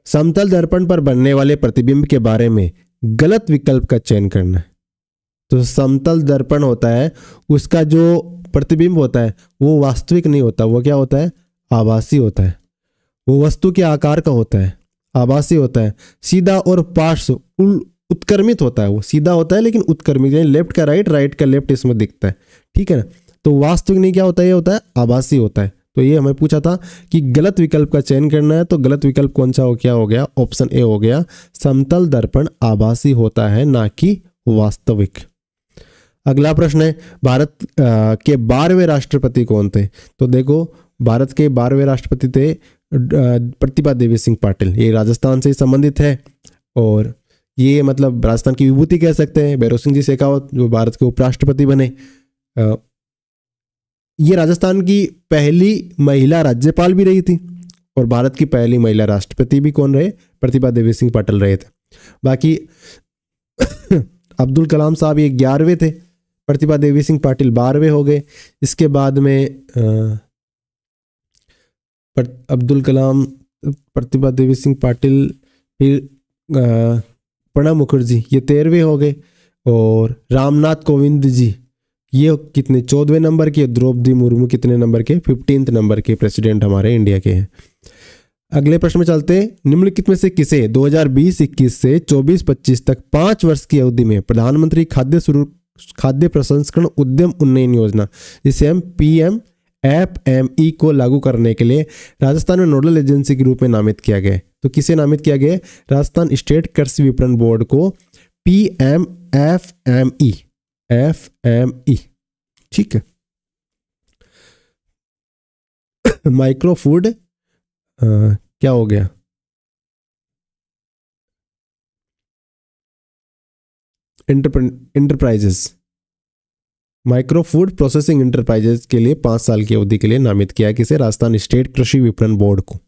समतल दर्पण पर बनने वाले प्रतिबिंब के बारे में गलत विकल्प का चयन करना है। तो समतल दर्पण होता है, उसका जो प्रतिबिंब होता है वो वास्तविक नहीं होता, वो क्या होता है? आभासी होता है। वो वस्तु के आकार का होता है, आभासी होता है। सीधा और पार्श्व उत्क्रमित होता है, वो सीधा होता है लेकिन उत्क्रमित, यानी लेफ्ट का राइट, राइट का लेफ्ट इसमें दिखता है, ठीक है ना। तो वास्तविक नहीं क्या होता है? ये होता है आभासी होता है। तो ये हमें पूछा था कि गलत विकल्प का चयन करना है, तो गलत विकल्प कौन सा हो? क्या हो गया? ऑप्शन ए हो गया, समतल दर्पण आभासी होता है ना कि वास्तविक। अगला प्रश्न है, भारत के 12वें राष्ट्रपति कौन थे? तो देखो, भारत के 12वें राष्ट्रपति थे प्रतिभा देवी सिंह पाटिल। ये राजस्थान से संबंधित है और ये मतलब राजस्थान की विभूति कह सकते हैं। भैरव सिंह जी शेखावत जो भारत के उपराष्ट्रपति बने, ये राजस्थान की पहली महिला राज्यपाल भी रही थी और भारत की पहली महिला राष्ट्रपति भी कौन रहे? प्रतिभा देवी सिंह पाटिल रहे थे। बाकी अब्दुल कलाम साहब ये 11वें थे, प्रतिभा देवी सिंह पाटिल 12वें हो गए। इसके बाद में अब्दुल कलाम, प्रतिभा देवी सिंह पाटिल, फिर प्रणब मुखर्जी ये 13वें हो गए, और रामनाथ कोविंद जी ये कितने 14वें नंबर के, द्रौपदी मुर्मू कितने नंबर के? 15th नंबर के प्रेसिडेंट हमारे इंडिया के हैं। अगले प्रश्न में चलते हैं। निम्नलिखित में से किसे 2020-21 से 24-25 तक 5 वर्ष की अवधि में प्रधानमंत्री खाद्य प्रसंस्करण उद्यम उन्नयन योजना, जिसे हम PMFME को लागू करने के लिए राजस्थान में नोडल एजेंसी के रूप में नामित किया गया है? तो किसे नामित किया गया है? राजस्थान स्टेट कृषि विपणन बोर्ड को PMFME। ठीक है। माइक्रो फूड क्या हो गया? Enterprises, micro food processing enterprises के लिए 5 साल की अवधि के लिए नामित किया किसे? राजस्थान स्टेट कृषि विपणन बोर्ड को।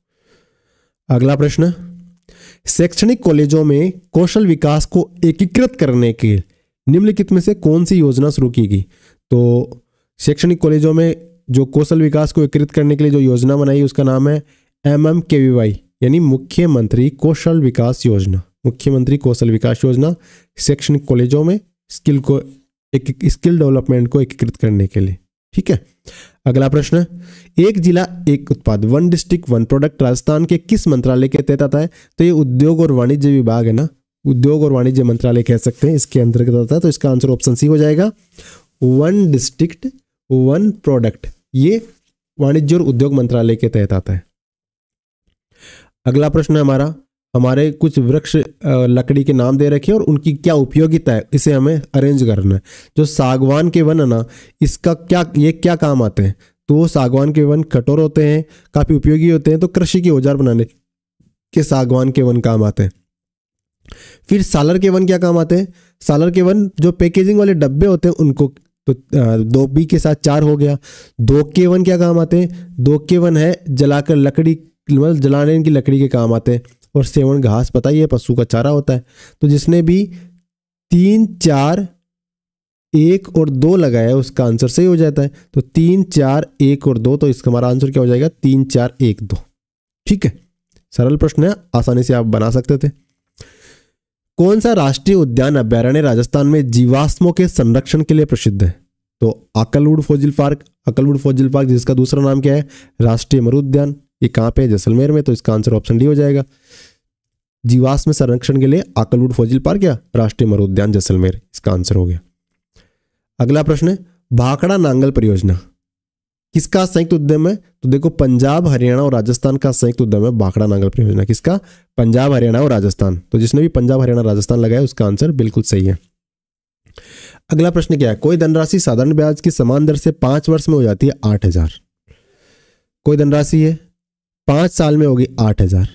अगला प्रश्न, शैक्षणिक कॉलेजों में कौशल विकास को एकीकृत करने के निम्नलिखित में से कौन सी योजना शुरू की गई? तो शैक्षणिक कॉलेजों में जो कौशल विकास को एकीकृत करने के लिए जो योजना बनाई उसका नाम है MMKVY, यानी मुख्यमंत्री कौशल विकास योजना। मुख्यमंत्री कौशल विकास योजना शैक्षणिक कॉलेजों में स्किल डेवलपमेंट को एकीकृत करने के लिए। ठीक है। अगला प्रश्न, एक जिला एक उत्पाद, 1 डिस्ट्रिक्ट 1 प्रोडक्ट राजस्थान के किस मंत्रालय के तहत आता है? तो ये उद्योग और वाणिज्य विभाग है ना, उद्योग और वाणिज्य मंत्रालय कह सकते हैं, इसके अंतर्गत आता है। तो इसका आंसर ऑप्शन सी हो जाएगा, 1 डिस्ट्रिक्ट 1 प्रोडक्ट, ये वाणिज्य और उद्योग मंत्रालय के तहत आता है। अगला प्रश्न है हमारे कुछ वृक्ष लकड़ी के नाम दे रखे हैं और उनकी क्या उपयोगिता है, इसे हमें अरेंज करना है। जो सागवान के वन है ना, इसका क्या काम आते हैं? तो सागवान के वन कठोर होते हैं, काफ़ी उपयोगी होते हैं, तो कृषि के औजार बनाने के सागवान के वन काम आते हैं। फिर सालर के वन क्या काम आते हैं? सालर के वन जो पैकेजिंग वाले डब्बे होते हैं उनको, तो 2B के साथ 4 हो गया। 2 के वन क्या काम आते हैं? 2 के वन है जलाकर लकड़ी, जलाने की लकड़ी के काम आते हैं। और 7 घास, पता ही है, पशु का चारा होता है। तो जिसने भी 3, 4, 1 और 2 लगाया है उसका आंसर सही हो जाता है। तो 3, 4, 1 और 2, तो इसका हमारा आंसर क्या हो जाएगा? 3, 4, 1, 2। ठीक है, सरल प्रश्न है, आसानी से आप बना सकते थे। कौन सा राष्ट्रीय उद्यान अभ्यारण्य राजस्थान में जीवाश्मों के संरक्षण के लिए प्रसिद्ध है? तो अकलवुड फॉसिल पार्क, जिसका दूसरा नाम क्या है? राष्ट्रीय मरु उद्यान। ये कहाँ पे है? जैसलमेर में। तो इसका आंसर ऑप्शन डी हो जाएगा। जीवाश्म संरक्षण के लिए अकलवुड फॉसिल पार्क या राष्ट्रीय मरु उद्यान जैसलमेर, इसका आंसर हो गया। अगला प्रश्न है, भाखड़ा नांगल परियोजना किसका संयुक्त उद्यम है? तो देखो, पंजाब, हरियाणा और राजस्थान का संयुक्त उद्यम है भाखड़ा नांगल परियोजना। किसका? पंजाब, हरियाणा और राजस्थान। तो जिसने भी पंजाब, हरियाणा, राजस्थान लगाया उसका आंसर बिल्कुल सही है। अगला प्रश्न क्या है? कोई धनराशि साधारण ब्याज की समान दर से 5 वर्ष में हो जाती है 8,000। कोई धनराशि है 5 साल में होगी 8,000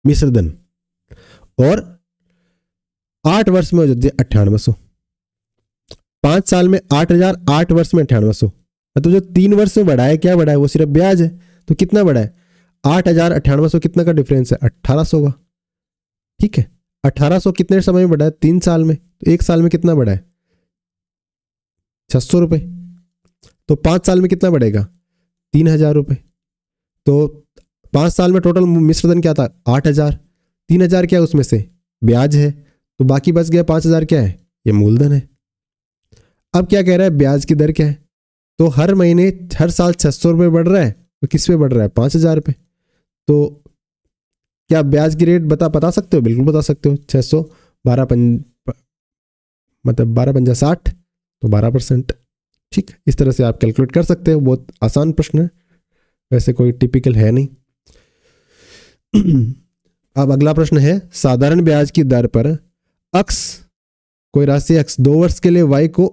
मिश्र धन, और 8 वर्ष में हो जाती है 9800। 5 साल में 8,000, 8 वर्ष में 9800। तो जो 3 वर्ष में बढ़ा है, क्या बढ़ा है? वो सिर्फ ब्याज है। तो कितना बढ़ा है? 8,000, 9800, कितना का डिफरेंस है? 1800 का। ठीक है, 1800 कितने समय में बढ़ा है? 3 साल में। तो 1 साल में कितना बढ़ा है? 600 रुपये। तो 5 साल में कितना बढ़ेगा? 3,000 रुपये। तो 5 साल में टोटल मिश्रधन क्या था? 8,000। 3,000 क्या है उसमें से? ब्याज है। तो बाकी बच गया 5,000, क्या है? ये मूलधन है। अब क्या कह रहा है? ब्याज की दर क्या है? तो हर महीने, हर साल 600 रुपये बढ़ रहा है। तो किस पे बढ़ रहा है? 5,000 पे। तो क्या ब्याज की रेट बता सकते हो? बिल्कुल बता सकते हो। 600, 12 60, तो 12%। ठीक, इस तरह से आप कैलकुलेट कर सकते हो। बहुत आसान प्रश्न है, वैसे कोई टिपिकल है नहीं। अब अगला प्रश्न है, साधारण ब्याज की दर पर अक्स, कोई राशि x 2 वर्ष के लिए y को,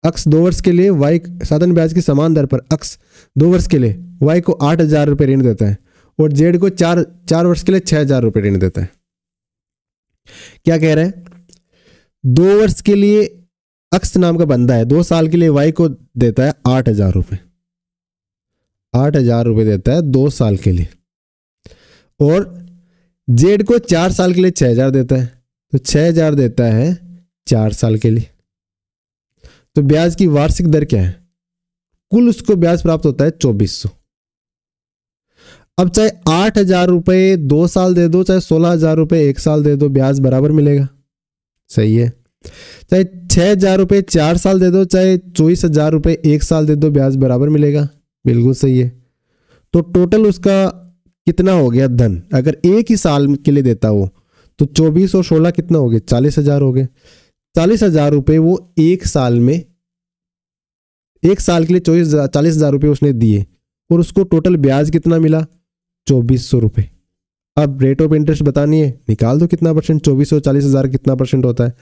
x 2 वर्ष के लिए y, साधारण ब्याज की समान दर पर x 2 वर्ष के लिए y को 8,000 रुपये ऋण देता है और z को 4 वर्ष के लिए 6,000 रुपये ऋण देता है। क्या कह रहे हैं? 2 वर्ष के लिए x नाम का बंदा है, 2 साल के लिए y को देता है 8,000 रुपये। 8,000 रुपये देता है 2 साल के लिए, और जेड को 4 साल के लिए 6,000 देता है। तो 6,000 देता है 4 साल के लिए। तो ब्याज की वार्षिक दर क्या है? कुल उसको ब्याज प्राप्त होता है 2,400। अब चाहे 8,000 रुपये 2 साल दे दो, चाहे 16,000 रुपये 1 साल दे दो, ब्याज बराबर मिलेगा। सही है। चाहे 6,000 रुपये 4 साल दे दो, चाहे 24,000 रुपये 1 साल दे दो, ब्याज बराबर मिलेगा। बिल्कुल सही है। तो टोटल उसका कितना हो गया धन, अगर एक ही साल के लिए देता वो, तो 24 और 16 कितना हो गया, 40,000 हो गए। 40,000 रुपये वो एक साल में, एक साल के लिए 40,000 रुपये उसने दिए, और उसको टोटल ब्याज कितना मिला, 2400 रुपये। अब रेट ऑफ इंटरेस्ट बतानी है, निकाल दो कितना परसेंट, 2400 40,000 कितना परसेंट होता है।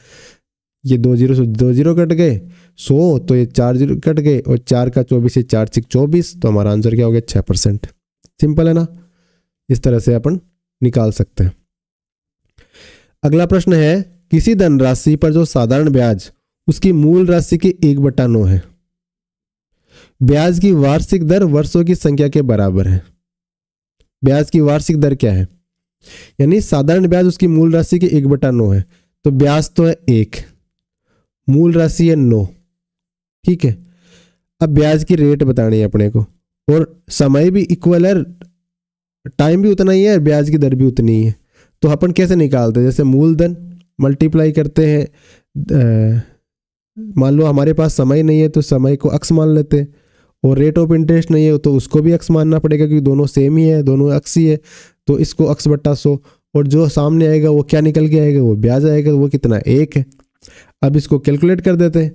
ये 2 जीरो से 2 जीरो कट गए, 100 तो ये 4 जीरो कट गए, और 4 का 24 से 4 6 24, तो हमारा आंसर क्या हो गया, 6%। सिंपल है ना, इस तरह से अपन निकाल सकते हैं। अगला प्रश्न है, किसी धनराशि पर जो साधारण ब्याज उसकी मूल राशि के 1/9 है, ब्याज की वार्षिक दर वर्षों की संख्या के बराबर है। ब्याज की वार्षिक दर क्या है, यानी साधारण ब्याज उसकी मूल राशि के 1/9 है, तो ब्याज तो है 1, मूल राशि है 9, ठीक है। अब ब्याज की रेट बतानी है अपने को, और समय भी इक्वल है, टाइम भी उतना ही है, ब्याज की दर भी उतनी ही है। तो अपन कैसे निकालते हैं, जैसे मूलधन मल्टीप्लाई करते हैं, मान लो हमारे पास समय नहीं है तो समय को अक्स मान लेते हैं, और रेट ऑफ इंटरेस्ट नहीं है तो उसको भी अक्स मानना पड़ेगा, क्योंकि दोनों सेम ही है, दोनों अक्स ही है, तो इसको अक्स बट्टा 100, और जो सामने आएगा वो क्या निकल के आएगा, वो ब्याज आएगा, वो कितना, 1 है। अब इसको कैलकुलेट कर देते हैं,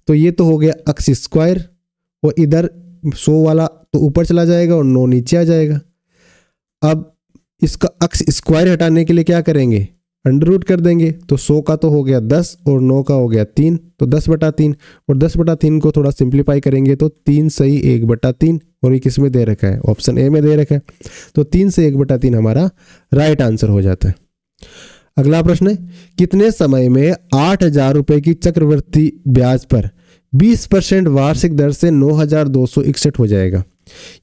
तो ये तो हो गया अक्स स्क्वायर, और इधर 100 वाला तो ऊपर चला जाएगा और 9 नीचे आ जाएगा। अब इसका अक्स स्क्वायर हटाने के लिए क्या करेंगे, अंडर रूट कर देंगे, तो 100 का तो हो गया 10 और 9 का हो गया 3, तो 10/3, और 10/3 को थोड़ा सिंप्लीफाई करेंगे तो 3 सही 1/3, और ये किस में दे रखा है, ऑप्शन ए में दे रखा है, तो 3 से 1/3 हमारा राइट आंसर हो जाता है। अगला प्रश्न है, कितने समय में 8,000 रुपये की चक्रवृद्धि ब्याज पर 20% वार्षिक दर से 9,261 हो जाएगा,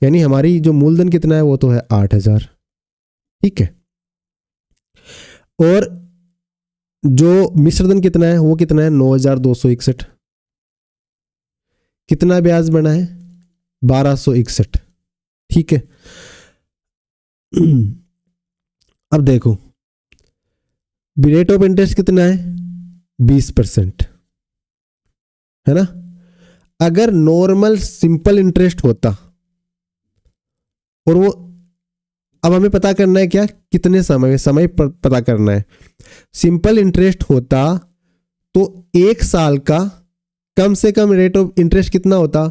यानी हमारी जो मूलधन कितना है वो तो है 8,000, ठीक है, और जो मिश्रधन कितना है वो कितना है 9,261, कितना ब्याज बना है 1,261, ठीक है। अब देखो रेट ऑफ इंटरेस्ट कितना है 20%, है ना। अगर नॉर्मल सिंपल इंटरेस्ट होता, और वो, अब हमें पता करना है क्या, कितने समय, समय पता करना है। सिंपल इंटरेस्ट होता तो एक साल का कम से कम रेट ऑफ इंटरेस्ट कितना होता,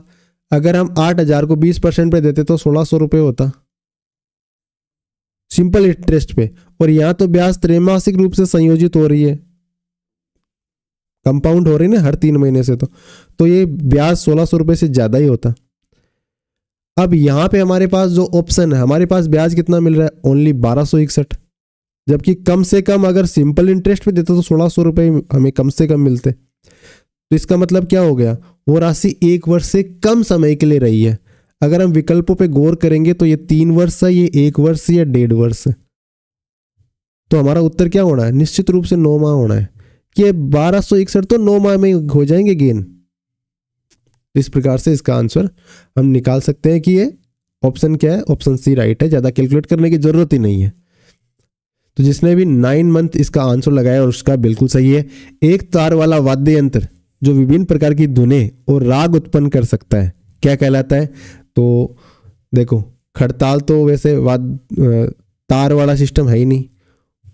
अगर हम 8,000 को 20% पे देते तो 1,600 रुपये होता सिंपल इंटरेस्ट पे, और यहां तो ब्याज त्रैमासिक रूप से संयोजित हो रही है, कंपाउंड हो रही है ना हर 3 महीने से, तो ये ब्याज 1,600 रुपये से ज्यादा ही होता। अब यहां पे हमारे पास जो ऑप्शन है, हमारे पास ब्याज कितना मिल रहा है, ओनली 1,261, जबकि कम से कम अगर सिंपल इंटरेस्ट पे देते तो 1,600 रुपये हमें कम से कम मिलते। तो इसका मतलब क्या हो गया, वो राशि 1 वर्ष से कम समय के लिए रही है। अगर हम विकल्पों पे गौर करेंगे तो ये 3 वर्ष है, ये 1 वर्ष या 1.5 वर्ष है, तो हमारा उत्तर क्या होना है, निश्चित रूप से 9 माह होना है, कि 1,261 तो 9 माह में हो जाएंगे गेन। इस प्रकार से इसका आंसर हम निकाल सकते हैं कि ये ऑप्शन क्या है, ऑप्शन सी राइट है, ज्यादा कैलकुलेट करने की जरूरत ही नहीं है। तो जिसने भी 9 मंथ इसका आंसर लगाया और उसका बिल्कुल सही है। एक तार वाला वाद्य यंत्र जो विभिन्न प्रकार की धुनें और राग उत्पन्न कर सकता है क्या कहलाता है, तो देखो खड़ताल तो वैसे तार वाला सिस्टम है ही नहीं,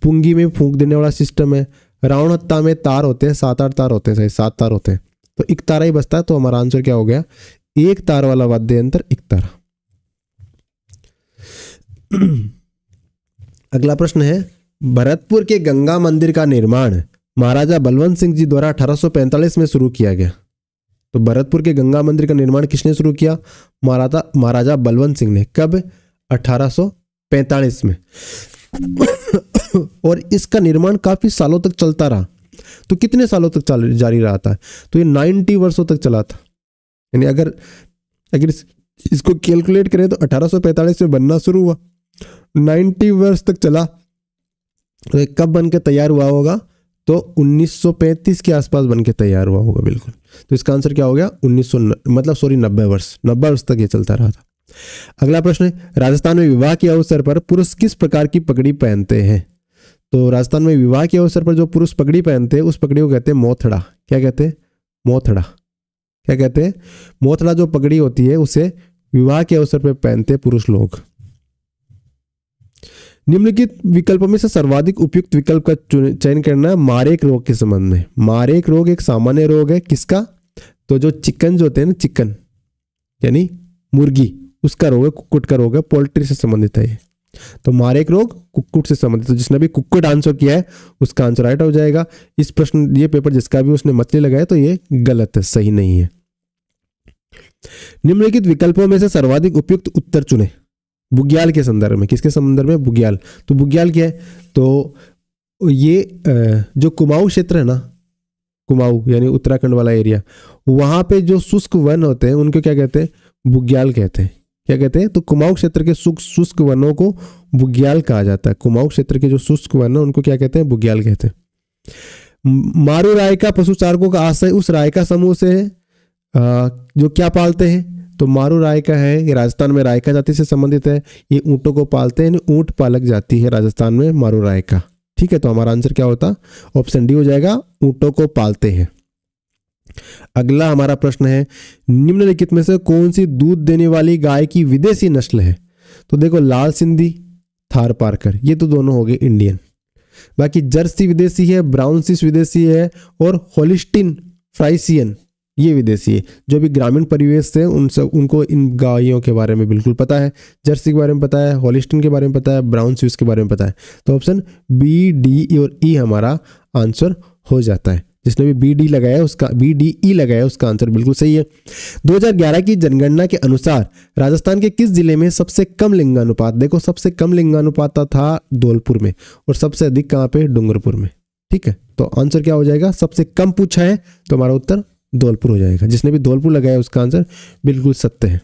पुंगी में फूंक देने वाला सिस्टम है, रावण हत्ता में तार होते हैं, 7-8 तार होते हैं, सही 7 तार होते हैं, तो एक तारा ही बचता है, तो हमारा आंसर क्या हो गया, एक तार वाला वाद्य यंत्र एक तारा। अगला प्रश्न है, भरतपुर के गंगा मंदिर का निर्माण महाराजा बलवंत सिंह जी द्वारा 1845 में शुरू किया गया। तो भरतपुर के गंगा मंदिर का निर्माण किसने शुरू किया, महाराजा बलवंत सिंह ने। कब, 1845 में। और इसका निर्माण काफी सालों तक चलता रहा। तो कितने सालों तक जारी रहा था, तो ये 90 वर्षों तक चला था। यानी अगर इसको कैलकुलेट करें तो 1845 में बनना शुरू हुआ, 90 वर्ष तक चला। तो कब बन के तैयार हुआ होगा, तो 1935 के आसपास बन के तैयार हुआ होगा, बिल्कुल। तो इसका आंसर क्या हो गया, 90 वर्ष तक ये चलता रहा था। अगला प्रश्न है, राजस्थान में विवाह के अवसर पर पुरुष किस प्रकार की पगड़ी पहनते हैं। तो राजस्थान में विवाह के अवसर पर जो पुरुष पगड़ी पहनते हैं उस पगड़ी को कहते हैं मोथड़ा। क्या कहते हैं, मोथड़ा। क्या कहते हैं, मोथड़ा जो पगड़ी होती है उसे विवाह के अवसर पर पहनते हैं पुरुष लोग। निम्नलिखित विकल्पों में से सर्वाधिक उपयुक्त विकल्प का चयन करना है मारेक रोग के संबंध में। मारेक रोग एक सामान्य रोग है किसका? तो जो चिकन जो होते हैं ना, चिकन यानी मुर्गी, उसका रोग है, कुक्कुट का रोग है, पोल्ट्री से संबंधित है ये। तो मारेक रोग कुक्कुट से संबंधित। तो जिसने भी कुक्कुट आंसर किया है उसका आंसर राइट हो जाएगा। इस प्रश्न ये पेपर जिसका भी उसने मछली लगाया तो ये गलत है, सही नहीं है। निम्नलिखित विकल्पों में से सर्वाधिक उपयुक्त उत्तर चुने बुग्याल के संदर्भ में। किसके संदर्भ में? बुग्याल। तो बुग्याल क्या है? तो ये जो कुमाऊं क्षेत्र है ना, कुमाऊं यानी उत्तराखंड वाला एरिया, वहां पे जो शुष्क वन होते हैं उनको क्या कहते हैं? बुग्याल कहते हैं। क्या कहते हैं? तो कुमाऊं क्षेत्र के शुष्क वनों को बुग्याल कहा जाता है। कुमाऊं क्षेत्र के जो शुष्क वन है उनको क्या कहते हैं? बुग्याल कहते हैं। मारू रायका पशुचारकों का आशय उस रायका समूह से है जो क्या पालते हैं? तो मारू रायका है, ये राजस्थान में रायका जाति से संबंधित है। ये ऊंटों को पालते हैं, ऊंट पालक जाति है राजस्थान में मारू रायका। ठीक है, तो हमारा आंसर क्या होता? ऑप्शन डी हो जाएगा, ऊंटों को पालते हैं। अगला हमारा प्रश्न है, निम्नलिखित में से कौन सी दूध देने वाली गाय की विदेशी नस्ल है? तो देखो, लाल सिंधी, थार पारकर, ये तो दोनों हो गए इंडियन। बाकी जर्सी विदेशी है, ब्राउन स्विस विदेशी है और होलिस्टीन फ्राइसियन ये विदेशी है। जो भी ग्रामीण परिवेश से उनको इन गायों के बारे में बिल्कुल पता है। जर्सी के बारे में पता है, होलिस्टीन के बारे में पता है, ब्राउन स्विस के बारे में पता है। तो ऑप्शन बी, डी और ई हमारा आंसर हो जाता है। जिसने भी बी डी लगाया उसका, बी डी ई लगाया उसका आंसर बिल्कुल सही है। 2011 की जनगणना के अनुसार राजस्थान के किस जिले में सबसे कम लिंगानुपात? देखो, सबसे कम लिंगानुपात था धौलपुर में और सबसे अधिक कहाँ पे? डूंगरपुर में। ठीक है, तो आंसर क्या हो जाएगा? सबसे कम पूछा है तो हमारा उत्तर धौलपुर हो जाएगा। जिसने भी धौलपुर लगाया उसका आंसर बिल्कुल सत्य है।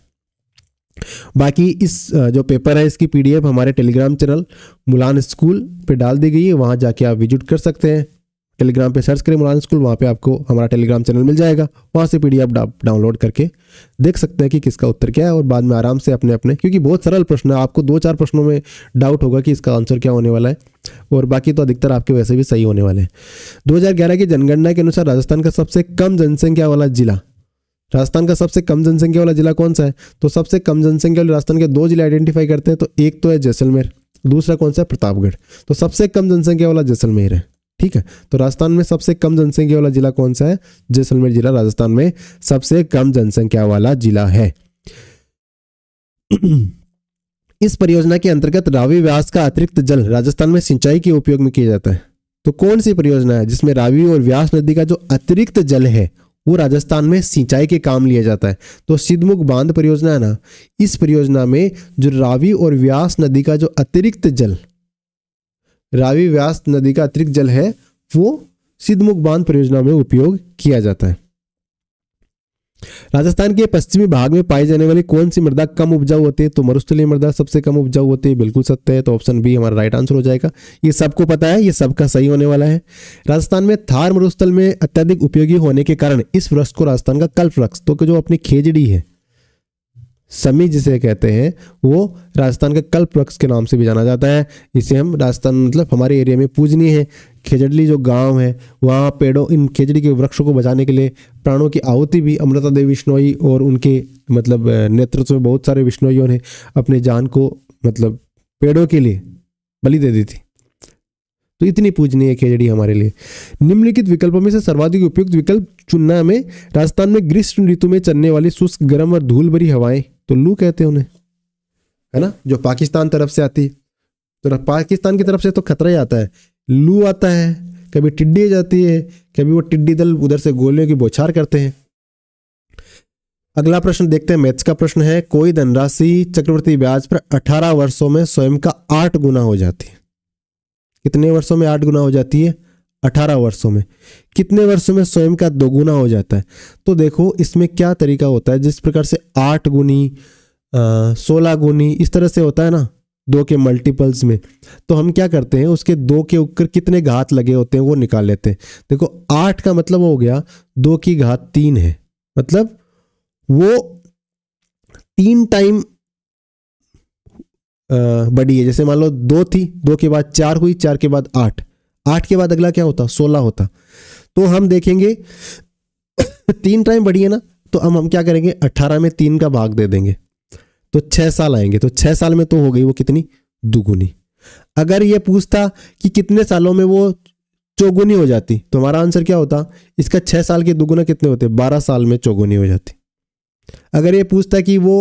बाकी इस जो पेपर है इसकी पीडीएफ हमारे टेलीग्राम चैनल मुलान स्कूल पे डाल दी गई है, वहां जाके आप विजिट कर सकते हैं। टेलीग्राम पे सर्च करें मुलान स्कूल, वहाँ पे आपको हमारा टेलीग्राम चैनल मिल जाएगा। वहाँ से पीडीएफ डाउनलोड करके देख सकते हैं कि किसका उत्तर क्या है और बाद में आराम से अपने अपने, क्योंकि बहुत सरल प्रश्न है, आपको 2-4 प्रश्नों में डाउट होगा कि इसका आंसर क्या होने वाला है और बाकी तो अधिकतर आपके वैसे भी सही होने वाले हैं। 2011 की जनगणना के अनुसार राजस्थान का सबसे कम जनसंख्या वाला जिला, राजस्थान का सबसे कम जनसंख्या वाला जिला कौन सा है? तो सबसे कम जनसंख्या वाले राजस्थान के 2 जिले आइडेंटिफाई करते हैं। तो एक तो है जैसलमेर, दूसरा कौन सा है? प्रतापगढ़। तो सबसे कम जनसंख्या वाला जैसलमेर है। ठीक है, तो राजस्थान में सबसे कम जनसंख्या वाला जिला कौन सा है? जैसलमेर जिला राजस्थान में सबसे कम जनसंख्या वाला जिला है। इस परियोजना के अंतर्गत रावी व्यास का अतिरिक्त जल राजस्थान में सिंचाई के उपयोग में किया जाता है। तो कौन सी परियोजना है जिसमें रावी और व्यास नदी का जो अतिरिक्त जल है वो राजस्थान में सिंचाई के काम लिया जाता है? तो सिद्धमुख बांध परियोजना है ना, इस परियोजना में जो रावी और व्यास नदी का जो अतिरिक्त जल, रावी व्यास नदी का अतिरिक्त जल है वो सिद्धमुख बांध परियोजना में उपयोग किया जाता है। राजस्थान के पश्चिमी भाग में पाई जाने वाली कौन सी मृदा कम उपजाऊ होती है? तो मरुस्थलीय मृदा सबसे कम उपजाऊ होती है, बिल्कुल सत्य है। तो ऑप्शन बी हमारा राइट आंसर हो जाएगा। ये सबको पता है, ये सबका सही होने वाला है। राजस्थान में थार मरुस्थल में अत्यधिक उपयोगी होने के कारण इस वृक्ष को राजस्थान का कल्प वृक्ष, तो जो अपनी खेजड़ी है, समी जिसे कहते हैं, वो राजस्थान का कल्प वृक्ष के नाम से भी जाना जाता है। इसे हम राजस्थान मतलब हमारे एरिया में पूजनीय है। खेजड़ली जो गांव है वहाँ पेड़ों, इन खेजड़ी के वृक्षों को बचाने के लिए प्राणों की आहुति भी अमृता देवी बिश्नोई और उनके मतलब नेतृत्व में बहुत सारे बिश्नोइयों ने अपने जान को मतलब पेड़ों के लिए बलि दे दी थी। तो इतनी पूजनीय है खेजड़ी हमारे लिए। निम्नलिखित विकल्पों में से सर्वाधिक उपयुक्त विकल्प चुनना में राजस्थान में ग्रीष्म ऋतु में चलने वाली शुष्क, गर्म और धूल भरी हवाएं, तो लू कहते हैं उन्हें, है ना, जो पाकिस्तान तरफ से आती है। तो पाकिस्तान की तरफ से तो खतरा ही आता है, लू आता है, कभी टिड्डी जाती है, कभी वो टिड्डी दल उधर से गोलियों की बौछार करते हैं। अगला प्रश्न देखते हैं, मैथ्स का प्रश्न है, कोई धनराशि चक्रवृद्धि ब्याज पर 18 वर्षों में स्वयं का 8 गुना हो जाती है। कितने वर्षों में 8 गुना हो जाती है? 18 वर्षों में। कितने वर्षों में स्वयं का 2 गुना हो जाता है? तो देखो इसमें क्या तरीका होता है, जिस प्रकार से 8 गुनी 16 गुनी इस तरह से होता है ना 2 के मल्टीपल्स में, तो हम क्या करते हैं उसके 2 के ऊपर कितने घात लगे होते हैं वो निकाल लेते हैं। देखो 8 का मतलब हो गया 2 की घात 3 है, मतलब वो 3 टाइम बड़ी है। जैसे मान लो 2 थी, 2 के बाद 4 हुई, 4 के बाद 8, 8 के बाद अगला क्या होता? 16 होता। तो हम देखेंगे 3 टाइम बड़ी है ना, तो हम क्या करेंगे 18 में 3 का भाग दे देंगे। तो 6 साल आएंगे, तो 6 साल में तो हो गई वो कितनी, दुगुनी। अगर ये पूछता कि कितने सालों में वो चौगुनी हो जाती, तो हमारा आंसर क्या होता, इसका 6 साल के दुगुना कितने होते, 12 साल में चौगुनी हो जाती। अगर ये पूछता कि वो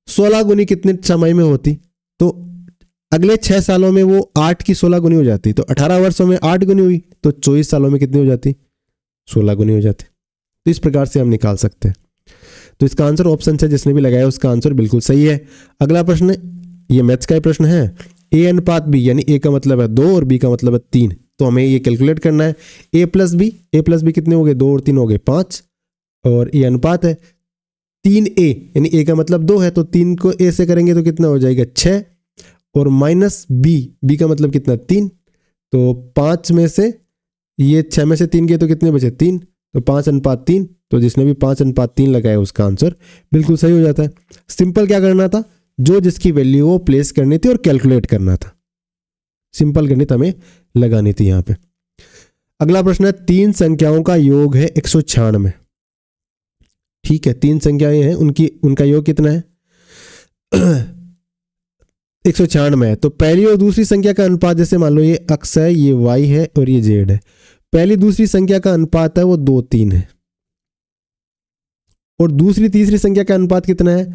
16 गुनी कितने समय में होती, तो अगले 6 सालों में वो 8 की 16 गुनी हो जाती, तो 18 वर्षों में 8 गुनी हुई, तो 24 सालों में कितनी हो जाती, 16 गुनी हो जाती। तो इस प्रकार से हम निकाल सकते हैं। तो इसका आंसर ऑप्शन से जिसने भी लगाया उसका आंसर बिल्कुल सही है। अगला प्रश्न, ये मैथ्स का ही प्रश्न है। ए अनुपात बी, यानी ए का मतलब है 2 और बी का मतलब है 3, तो हमें ये कैलकुलेट करना है। ए प्लस बी कितने हो गए, 2 और 3 हो गए 5, और ये अनुपात है 3a, यानी ए का मतलब 2 है, तो 3 को ए से करेंगे तो कितना हो जाएगा 6, और माइनस बी का मतलब कितना 3, तो 5 में से ये 6 में से 3 गए तो कितने बचे 3, तो 5:3, तो जिसने भी 5:3 लगाया उसका आंसर बिल्कुल सही हो जाता है। सिंपल क्या करना था, जो जिसकी वैल्यू वो प्लेस करनी थी और कैलकुलेट करना था। सिंपल गणित हमें लगानी थी यहाँ पे। अगला प्रश्न है, 3 संख्याओं का योग है 196। ठीक है, 3 संख्याएं हैं, उनका योग कितना है 196 है। तो पहली और दूसरी संख्या का अनुपात, जैसे मान लो ये अक्स है, ये वाई है और ये जेड है, पहली दूसरी संख्या का अनुपात है वो 2:3 है, और दूसरी तीसरी संख्या का अनुपात कितना है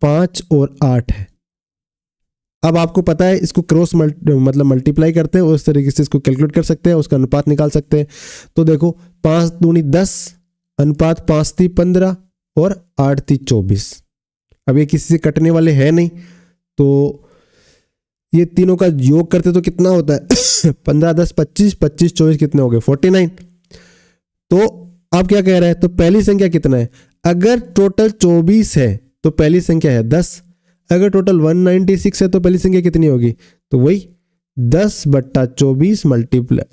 5 और 8 है। अब आपको पता है इसको क्रॉस मतलब मल्टीप्लाई करते हैं, उस तरीके से इसको कैलकुलेट कर सकते हैं, उसका अनुपात निकाल सकते हैं। तो देखो 5 दूनी 10, अनुपात 5 3 15 और 8 3 24। अब ये किसी से कटने वाले हैं नहीं, तो ये तीनों का योग करते तो कितना होता है 15 10 25, 25 24 कितने हो गए 49। तो आप क्या कह रहे हैं, तो पहली संख्या कितना है, अगर टोटल 24 है तो पहली संख्या है 10, अगर टोटल 196 है तो पहली संख्या कितनी होगी, तो वही 10/24 मल्टीप्लाई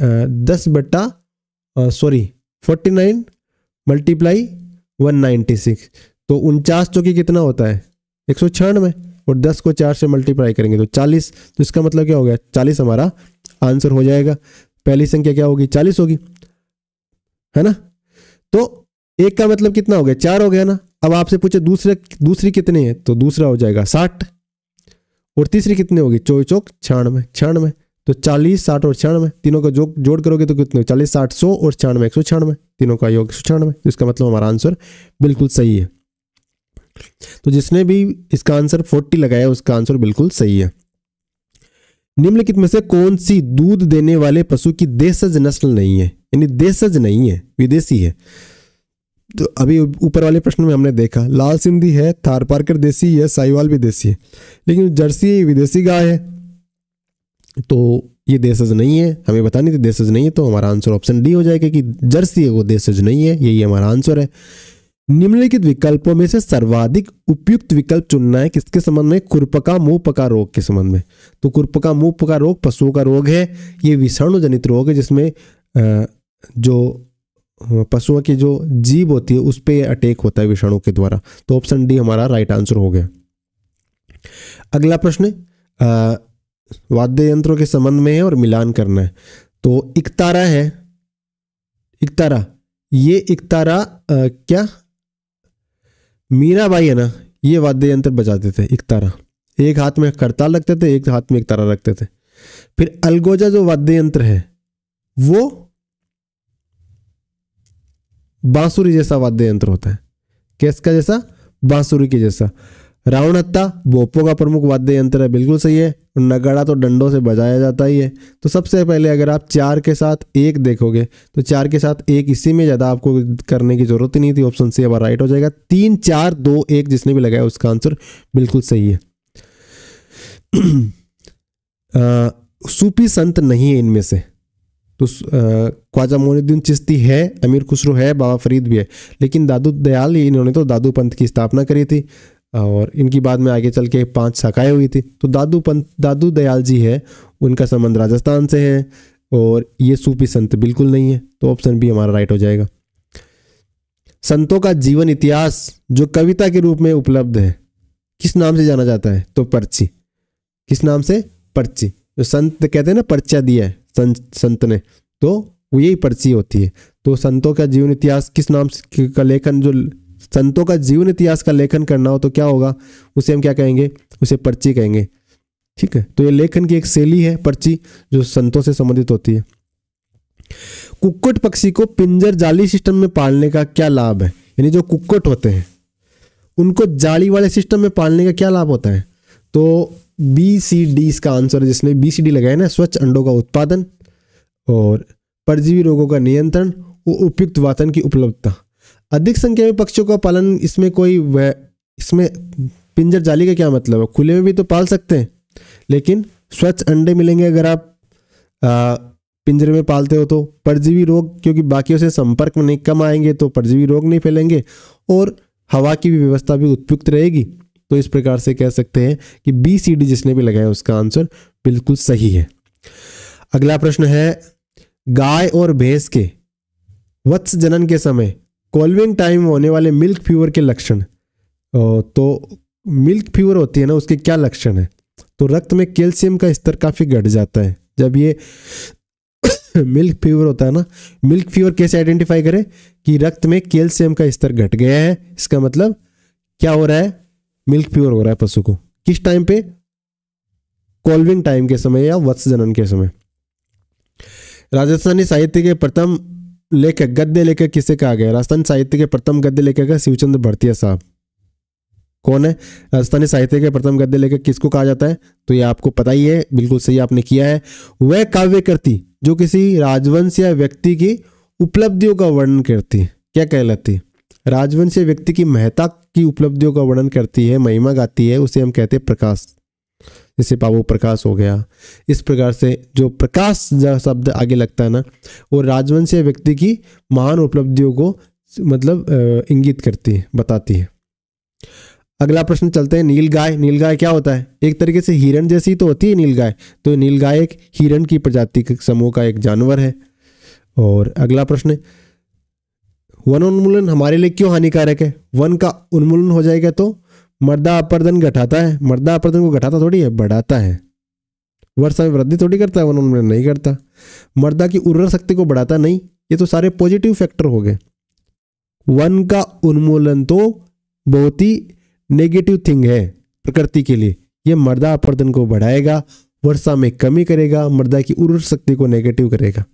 49 मल्टीप्लाई 196, तो 49 चौकी कितना होता है 196, और 10 को 4 से मल्टीप्लाई करेंगे तो 40, तो इसका मतलब क्या हो गया 40 हमारा आंसर हो जाएगा। पहली संख्या क्या होगी 40 होगी, है ना। तो एक का मतलब कितना हो गया 4 हो गया ना। अब आपसे पूछे दूसरी कितनी है, तो दूसरा हो जाएगा 60, और तीसरी कितनी होगी 24 चौक 96, तो 40 60 और 96 तीनों का जोड़ करोगे तो कितने 40 60 100 और 96 196, तीनों का योग 196, तो इसका मतलब हमारा आंसर बिल्कुल सही है। तो जिसने भी इसका आंसर 40 लगाया उसका आंसर बिल्कुल सही है। निम्नलिखित में से कौन सी दूध देने वाले पशु की देशज नस्ल नहीं है, यानी देशज नहीं है, विदेशी है। तो अभी ऊपर वाले प्रश्न में हमने देखा लाल सिंधी है, थारपारकर देसी है, साहिवाल भी देसी है, लेकिन जर्सी विदेशी गाय है, तो ये देशज नहीं है, हमें बतानी थी देशज नहीं है, तो हमारा आंसर ऑप्शन डी हो जाएगा कि जर्सी है वो देशज नहीं है, यही हमारा आंसर है। निम्नलिखित विकल्पों में से सर्वाधिक उपयुक्त विकल्प चुनना है किसके संबंध में, खुरपका मुंहपका रोग के संबंध में। तो खुरपका मुंहपका रोग पशुओं का रोग है, ये विषाणु जनित रोग है, जिसमें जो पशुओं की जो जीभ होती है उस पर अटैक होता है विषाणु के द्वारा। तो ऑप्शन डी हमारा राइट आंसर हो गया। अगला प्रश्न वाद्य यंत्रों के संबंध में है और मिलान करना है। तो इकतारा है, इकतारा, ये इकतारा क्या मीराबाई है ना, ये वाद्य यंत्र बजाते थे इकतारा, एक हाथ में करताल रखते थे, एक हाथ में इकतारा रखते थे। फिर अलगोजा जो वाद्य यंत्र है वो बांसुरी जैसा वाद्य यंत्र होता है, किसका जैसा, बांसुरी के जैसा। रावण हत्ता भोपों का प्रमुख वाद्य यंत्र है, बिल्कुल सही है। नगाड़ा तो डंडों से बजाया जाता ही है। तो सबसे पहले अगर आप 4 के साथ 1 देखोगे तो 4 के साथ 1 इसी में ज़्यादा आपको करने की जरूरत ही नहीं थी, ऑप्शन सी हमारा राइट हो जाएगा। 3 4 2 1 जिसने भी लगाया उसका आंसर बिल्कुल सही है। सूफी संत नहीं है इनमें से, तो ख्वाजा मोइनुद्दीन चिश्ती है, अमीर खुसरो है, बाबा फरीद भी है, लेकिन दादू दयाल इन्होंने तो दादू पंथ की स्थापना करी थी, और इनकी बाद में आगे चल के 5 शाखाएं हुई थी। तो दादू दयाल जी है, उनका संबंध राजस्थान से है, और ये सूफी संत बिल्कुल नहीं है, तो ऑप्शन बी हमारा राइट हो जाएगा। संतों का जीवन इतिहास जो कविता के रूप में उपलब्ध है किस नाम से जाना जाता है, तो पर्ची। किस नाम से, पर्ची। जो संत कहते हैं ना पर्चा दिया है संत ने, तो वो यही पर्ची होती है। तो संतों का जीवन इतिहास किस नाम का लेखन जो संतों का जीवन इतिहास का लेखन करना हो तो क्या होगा, उसे हम क्या कहेंगे, उसे पर्ची कहेंगे। ठीक है, तो ये लेखन की एक शैली है पर्ची, जो संतों से संबंधित होती है। कुक्कुट पक्षी को पिंजर जाली सिस्टम में पालने का क्या लाभ है, यानी जो कुक्कुट होते हैं उनको जाली वाले सिस्टम में पालने का क्या लाभ होता है, तो BCD इसका आंसर है, जिसने BCD लगाया ना, स्वच्छ अंडों का उत्पादन और परजीवी रोगों का नियंत्रण और उपयुक्त वातावरण की उपलब्धता। अधिक संख्या में पक्षियों का पालन, इसमें इसमें पिंजर जाली का क्या मतलब है, खुले में भी तो पाल सकते हैं, लेकिन स्वच्छ अंडे मिलेंगे अगर आप पिंजरे में पालते हो तो। परजीवी रोग, क्योंकि बाकियों से संपर्क में नहीं, कम आएंगे तो परजीवी रोग नहीं फैलेंगे, और हवा की भी व्यवस्था भी उपयुक्त रहेगी। तो इस प्रकार से कह सकते हैं कि BCD जिसने भी लगाया उसका आंसर बिल्कुल सही है। अगला प्रश्न है, गाय और भैंस के वत्स जनन के समय कॉल्विंग टाइम होने वाले मिल्क फीवर के लक्षण। तो मिल्क फीवर होती है ना, उसके क्या लक्षण है, तो रक्त में कैल्शियम का स्तर काफी घट जाता है जब ये मिल्क फीवर होता है ना। मिल्क फीवर कैसे आइडेंटिफाई करें कि रक्त में कैल्शियम का स्तर घट गया है, इसका मतलब क्या हो रहा है, मिल्क फीवर हो रहा है पशु को। किस टाइम पे, कॉल्विंग टाइम के समय या वत्स जनन के समय। राजस्थानी साहित्य के प्रथम लेखक, गद्य लेखक किसे कहा गया, राजस्थानी साहित्य के प्रथम गद्य लेखक है शिवचंद्र भरतिया साहब। कौन है राजस्थानी साहित्य के प्रथम गद्य लेखक, किसको कहा जाता है, तो ये आपको पता ही है, बिल्कुल सही आपने किया है। वह काव्य कृति जो किसी राजवंश या व्यक्ति की उपलब्धियों का वर्णन करती है, क्या कहलाती है, राजवंश या व्यक्ति की महत्ता की उपलब्धियों का वर्णन करती है, महिमा गाती है, उसे हम कहते हैं प्रकाश। जैसे पावो प्रकाश हो गया, इस प्रकार से जो प्रकाश शब्द आगे लगता है ना, वो राजवंश या व्यक्ति की महान उपलब्धियों को मतलब इंगित करती है, बताती है। अगला प्रश्न चलते हैं, नीलगाय। नीलगाय क्या होता है, एक तरीके से हिरण जैसी तो होती है नीलगाय, तो नीलगाय एक हिरण की प्रजाति के समूह का एक जानवर है। और अगला प्रश्न, वन उन्मूलन हमारे लिए क्यों हानिकारक है, वन का उन्मूलन हो जाएगा तो मृदा अपरदन घटाता है, मृदा अपरदन को घटाता थोड़ी है, बढ़ाता है। वर्षा में वृद्धि थोड़ी करता है, वन उन्मूलन नहीं करता। मृदा की उर्वरक शक्ति को बढ़ाता नहीं, ये तो सारे पॉजिटिव फैक्टर हो गए। वन का उन्मूलन तो बहुत ही नेगेटिव थिंग है प्रकृति के लिए, ये मृदा अपरदन को बढ़ाएगा, वर्षा में कमी करेगा, मृदा की उर्वरक शक्ति को नेगेटिव करेगा।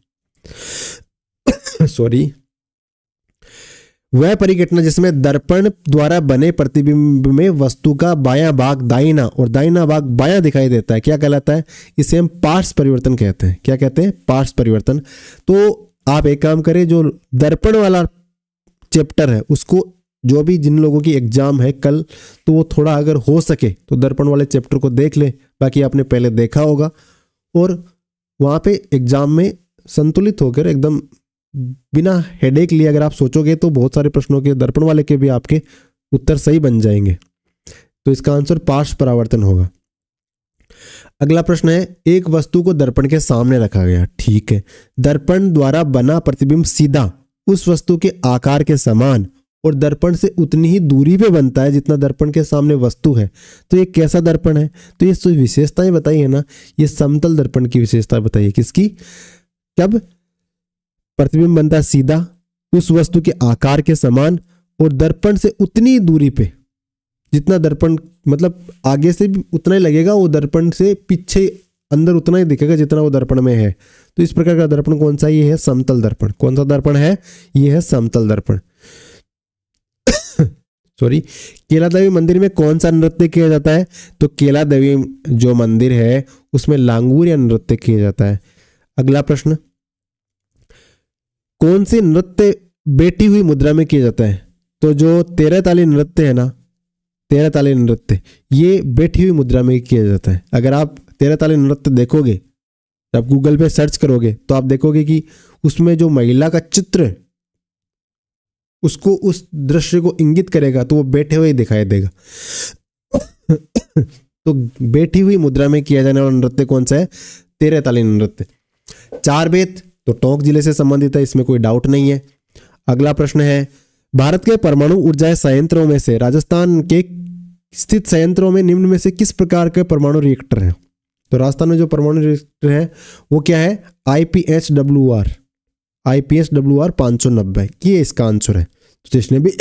सॉरी। वह परिघटना जिसमें दर्पण द्वारा बने प्रतिबिंब में वस्तु का बायां भाग दाहिना और दाहिना भाग बायां दिखाई देता है, क्या कहलाता है, इसे हम पार्श्व परिवर्तन कहते हैं। क्या कहते हैं, पार्श्व परिवर्तन। तो आप एक काम करें, जो दर्पण वाला चैप्टर है उसको, जो भी जिन लोगों की एग्जाम है कल, तो वो थोड़ा अगर हो सके तो दर्पण वाले चैप्टर को देख ले, बाकी आपने पहले देखा होगा, और वहाँ पे एग्जाम में संतुलित होकर एकदम बिना हेडेक लिए अगर आप सोचोगे तो बहुत सारे प्रश्नों के, दर्पण वाले के भी आपके उत्तर सही बन जाएंगे। तो इसका आंसर पार्श्व परावर्तन होगा। अगला प्रश्न है, एक वस्तु को दर्पण के सामने रखा गया, ठीक है, दर्पण द्वारा बना प्रतिबिंब सीधा उस वस्तु के आकार के समान और दर्पण से उतनी ही दूरी पे बनता है जितना दर्पण के सामने वस्तु है, तो ये कैसा दर्पण है, तो ये विशेषताएं बताई है ना, ये समतल दर्पण की विशेषता बताइए। किसकी, कब प्रतिबिंब बनता है सीधा उस वस्तु के आकार के समान और दर्पण से उतनी दूरी पे, जितना दर्पण मतलब आगे से भी उतना ही लगेगा, वो दर्पण से पीछे अंदर उतना ही दिखेगा जितना वो दर्पण में है। तो इस प्रकार का दर्पण कौन सा, ये है समतल दर्पण। कौन सा दर्पण है, ये है समतल दर्पण। सॉरी। केला देवी मंदिर में कौन सा नृत्य किया जाता है, तो केला देवी जो मंदिर है उसमें लांगूर या नृत्य किया जाता है। अगला प्रश्न, कौन से नृत्य बैठी हुई मुद्रा में किया जाता है, तो जो 13 ताली नृत्य है ना, 13 ताली नृत्य ये बैठी हुई मुद्रा में किया जाता है। अगर आप 13 ताली नृत्य देखोगे, आप गूगल पे सर्च करोगे तो आप देखोगे कि उसमें जो महिला का चित्र उसको उस दृश्य को इंगित करेगा, तो वो बैठे हुए दिखाई देगा। तो बैठी हुई मुद्रा में किया जाने वाला नृत्य कौन सा है, 13 ताली नृत्य। चार बेत तो टोंक जिले से संबंधित है, इसमें कोई डाउट नहीं है। अगला प्रश्न है, भारत के परमाणु ऊर्जा संयंत्रों में से राजस्थान के स्थित संयंत्रों में निम्न में से किस प्रकार के परमाणु रिएक्टर हैं, तो राजस्थान में जो परमाणु रिएक्टर है वो क्या है, IPSWR 590, ये इसका आंसर है। तो जिसने भी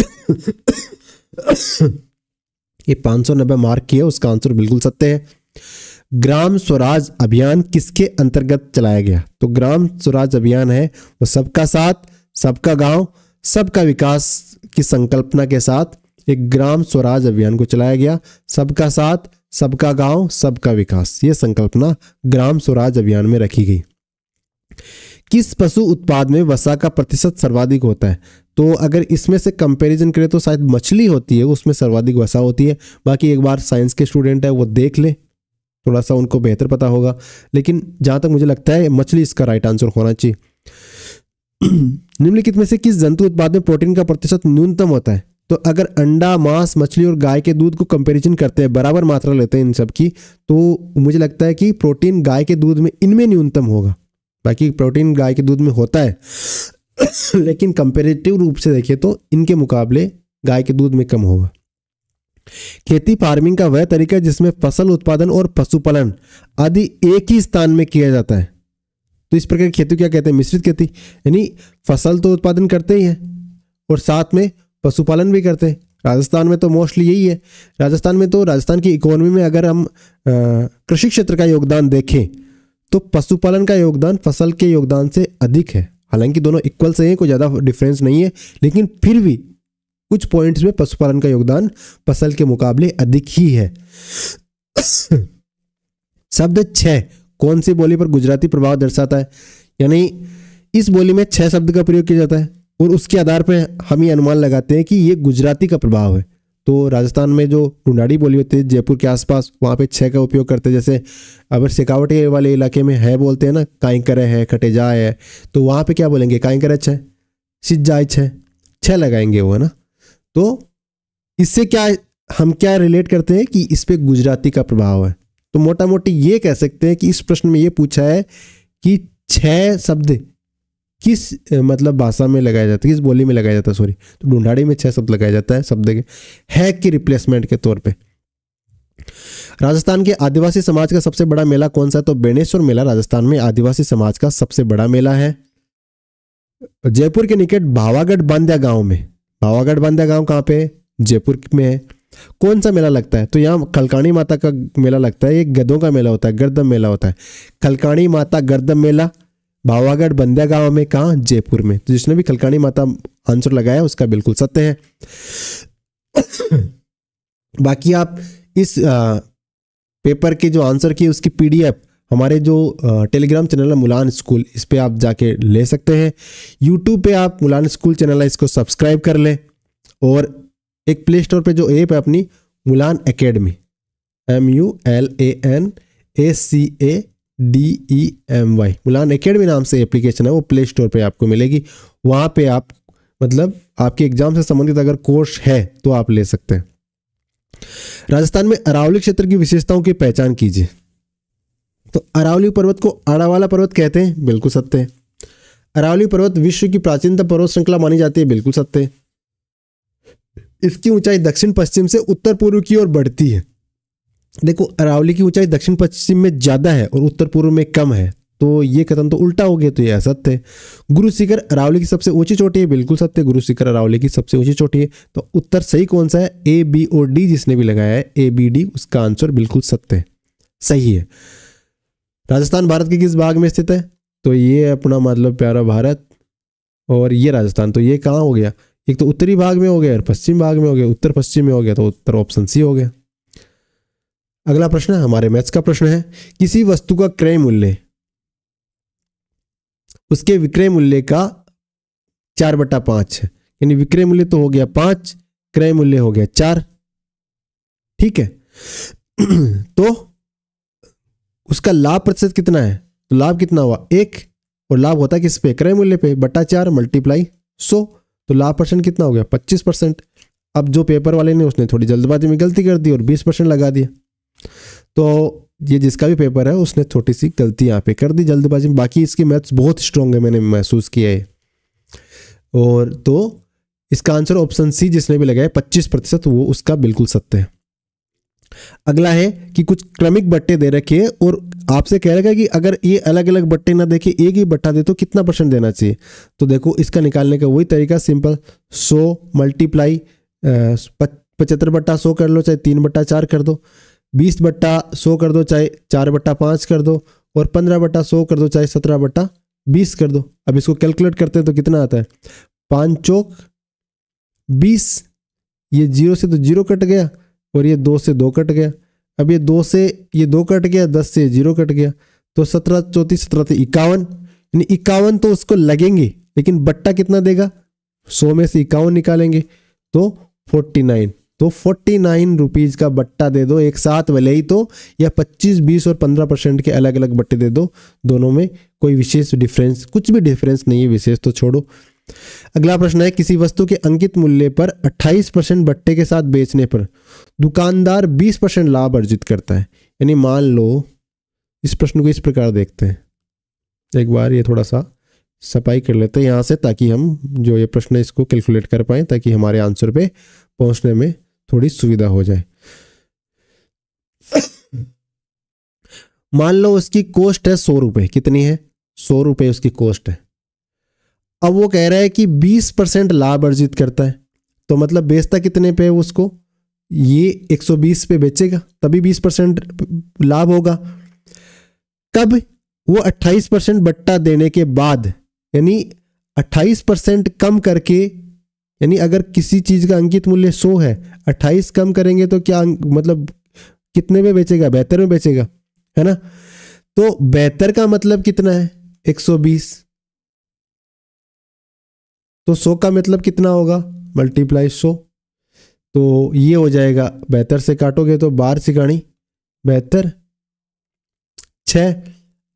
ये 590 मार्क की है, उसका आंसर बिल्कुल सत्य है। ग्राम स्वराज अभियान किसके अंतर्गत चलाया गया? तो ग्राम स्वराज अभियान है वो सबका साथ सबका गांव सबका विकास की संकल्पना के साथ एक ग्राम स्वराज अभियान को चलाया गया। सबका साथ सबका गांव सबका विकास, ये संकल्पना ग्राम स्वराज अभियान में रखी गई। किस पशु उत्पाद में वसा का प्रतिशत सर्वाधिक होता है? तो अगर इसमें से कंपैरिजन करें तो शायद मछली होती है, उसमें सर्वाधिक वसा होती है। बाकी एक बार साइंस के स्टूडेंट है वो देख ले, थोड़ा सा उनको बेहतर पता होगा, लेकिन जहां तक मुझे लगता है मछली इसका राइट आंसर होना चाहिए। निम्नलिखित में से किस जंतु उत्पाद में प्रोटीन का प्रतिशत न्यूनतम होता है? तो अगर अंडा, मांस, मछली और गाय के दूध को कंपैरिजन करते हैं, बराबर मात्रा लेते हैं इन सब की, तो मुझे लगता है कि प्रोटीन गाय के दूध में इनमें न्यूनतम होगा। बाकी प्रोटीन गाय के दूध में होता है लेकिन कंपैरेटिव रूप से देखें तो इनके मुकाबले गाय के दूध में कम होगा। खेती फार्मिंग का वह तरीका है जिसमें फसल उत्पादन और पशुपालन आदि एक ही स्थान में किया जाता है। तो इस प्रकार की खेती क्या कहते हैं? मिश्रित खेती, यानी फसल तो उत्पादन करते ही हैं और साथ में पशुपालन भी करते हैं। राजस्थान में तो मोस्टली यही है। राजस्थान की इकोनॉमी में अगर हम कृषि क्षेत्र का योगदान देखें तो पशुपालन का योगदान फसल के योगदान से अधिक है। हालांकि दोनों इक्वल से हैं, कोई ज़्यादा डिफरेंस नहीं है, लेकिन फिर भी कुछ पॉइंट्स में पशुपालन का योगदान फसल के मुकाबले अधिक ही है। शब्द 6 कौन सी बोली पर गुजराती प्रभाव दर्शाता है? यानी इस बोली में 6 शब्द का प्रयोग किया जाता है और उसके आधार पर हम ये अनुमान लगाते हैं कि ये गुजराती का प्रभाव है। तो राजस्थान में जो ढूंढाड़ी बोली होती है जयपुर के आसपास, वहाँ पे 6 का उपयोग करते हैं। जैसे अगर शेखावटी वाले इलाके में है बोलते हैं ना, काई करे है, खटे जाए है, तो वहाँ पे क्या बोलेंगे? काई करे 6, सिज जाए 6 लगाएंगे वो, है ना। तो इससे हम क्या रिलेट करते हैं कि इस पे गुजराती का प्रभाव है। तो मोटा मोटी ये कह सकते हैं कि इस प्रश्न में ये पूछा है कि 6 शब्द किस मतलब भाषा में लगाया जाता है, किस बोली में लगाया जाता है, सॉरी। तो ढूंढाड़ी में 6 शब्द लगाया जाता है शब्द के है की रिप्लेसमेंट के तौर पे। राजस्थान के आदिवासी समाज का सबसे बड़ा मेला कौन सा है? तो बेणेश्वर मेला राजस्थान में आदिवासी समाज का सबसे बड़ा मेला है। जयपुर के निकट भावागढ़ बांद्या गांव में, भावागढ़ बांद्या गांव कहाँ पे? जयपुर में है। कौन सा मेला लगता है? तो यहाँ खलकाणी माता का मेला लगता है। ये गधों का मेला होता है, गर्दम मेला होता है। खलकाणी माता गर्दम मेला भावागढ़ बंद्या गांव में, कहाँ? जयपुर में। तो जिसने भी खलकाणी माता आंसर लगाया उसका बिल्कुल सत्य है। बाकी आप इस पेपर के जो आंसर की उसकी PDF हमारे जो टेलीग्राम चैनल है मुलान स्कूल, इस पे आप जाके ले सकते हैं। यूट्यूब पे आप मुलान स्कूल चैनल है, इसको सब्सक्राइब कर लें। और एक प्ले स्टोर पे जो ऐप है अपनी Mulan academy, MULANACADEMY, Mulan academy नाम से एप्लीकेशन है, वो प्ले स्टोर पे आपको मिलेगी। वहाँ पे आप मतलब आपके एग्जाम से संबंधित अगर कोर्स है तो आप ले सकते हैं। राजस्थान में अरावली क्षेत्र की विशेषताओं की पहचान कीजिए। तो अरावली पर्वत को आड़ावाला पर्वत कहते हैं, बिल्कुल सत्य है। अरावली पर्वत विश्व की प्राचीनतम पर्वत श्रृंखला मानी जाती है, बिल्कुल सत्य है। इसकी ऊंचाई दक्षिण पश्चिम से उत्तर पूर्व की ओर बढ़ती है। देखो अरावली की ऊंचाई दक्षिण पश्चिम में ज्यादा है और उत्तर पूर्व में कम है, तो ये कथन तो उल्टा हो गया, तो ये असत्य है। गुरु शिखर अरावली की सबसे ऊंची चोटी है, बिल्कुल सत्य, गुरु शिखर अरावली की सबसे ऊंची चोटी है। तो उत्तर सही कौन सा है? ABOD, जिसने भी लगाया है ABD, उसका आंसर बिल्कुल सत्य है, सही है। राजस्थान भारत के किस भाग में स्थित है? तो ये अपना मतलब प्यारा भारत और ये राजस्थान, तो ये कहाँ हो गया? एक तो उत्तरी भाग में हो गया और पश्चिम भाग में हो गया, उत्तर पश्चिम में हो गया, तो उत्तर ऑप्शन सी हो गया। अगला प्रश्न हमारे मैथ्स का प्रश्न है, किसी वस्तु का क्रय मूल्य उसके विक्रय मूल्य का 4/5 है, यानी विक्रय मूल्य तो हो गया 5, क्रय मूल्य हो गया 4, ठीक है। तो उसका लाभ प्रतिशत कितना है? तो लाभ कितना हुआ? 1, और लाभ होता है किस पे? क्रय मूल्य पे, बटा 4 मल्टीप्लाई 100, तो लाभ परसेंट कितना हो गया? 25%। अब जो पेपर वाले ने उसने थोड़ी जल्दबाजी में गलती कर दी और 20% लगा दिया। तो ये जिसका भी पेपर है उसने छोटी सी गलती यहाँ पे कर दी जल्दबाजी में। बाकी इसकी मैथ्स बहुत स्ट्रॉन्ग है, मैंने महसूस किया है। और तो इसका आंसर ऑप्शन सी, जिसने भी लगाया 25%, वो उसका बिल्कुल सत्य है। अगला है कि कुछ क्रमिक बट्टे दे रखे हैं और आपसे कह रखा है कि अगर ये अलग अलग बट्टे ना देखे एक ही बट्टा दे तो कितना % देना चाहिए। तो देखो इसका निकालने का वही तरीका सिंपल, 100 मल्टीप्लाई 75/100 कर लो, चाहे 3/4 कर दो, 20/100 कर दो, चाहे 4/5 कर दो, और 15/100 कर दो, चाहे 17/20 कर दो। अब इसको कैलकुलेट करते हैं तो कितना आता है, 5 चौक 20, ये 0 से तो 0 कट गया, और ये 2 से 2 कट गया। अब ये 2 से ये 2 कट गया, 10 से 0 कट गया, तो 17 34 17 तो 51, यानी 51 तो उसको लगेंगे, लेकिन बट्टा कितना देगा, 100 में से 51 निकालेंगे तो 49। तो 49 रुपीज का बट्टा दे दो एक साथ, भले ही तो, या 25, 20 और 15% के अलग अलग बट्टे दे दो, दोनों में कोई विशेष डिफरेंस, कुछ भी डिफरेंस नहीं है, विशेष तो छोड़ो। अगला प्रश्न है, किसी वस्तु के अंकित मूल्य पर 28% बट्टे के साथ बेचने पर दुकानदार 20% लाभ अर्जित करता है। यानी मान लो, इस प्रश्न को इस प्रकार देखते हैं, एक बार ये थोड़ा सा सफाई कर लेते हैं यहाँ से, ताकि हम जो ये प्रश्न है इसको कैलकुलेट कर पाए, ताकि हमारे आंसर पे पहुंचने में थोड़ी सुविधा हो जाए। मान लो उसकी कॉस्ट है 100 रुपए, कितनी है, 100 रुपए उसकी कॉस्ट है। अब वो कह रहा है कि 20% लाभ अर्जित करता है, तो मतलब बेचता कितने पे है उसको, ये 120 पे बेचेगा, तभी 20% लाभ होगा। कब, वो 28% बट्टा देने के बाद, यानी 28% कम करके, यानी अगर किसी चीज का अंकित मूल्य 100 है, 28 कम करेंगे तो क्या मतलब कितने में बेचेगा, 72 में बेचेगा, है ना। तो 72 का मतलब कितना है, 120, तो 100 का मतलब कितना होगा, मल्टीप्लाई 100, तो ये हो जाएगा 72 से काटोगे तो 12 सिकाणी 72, 6।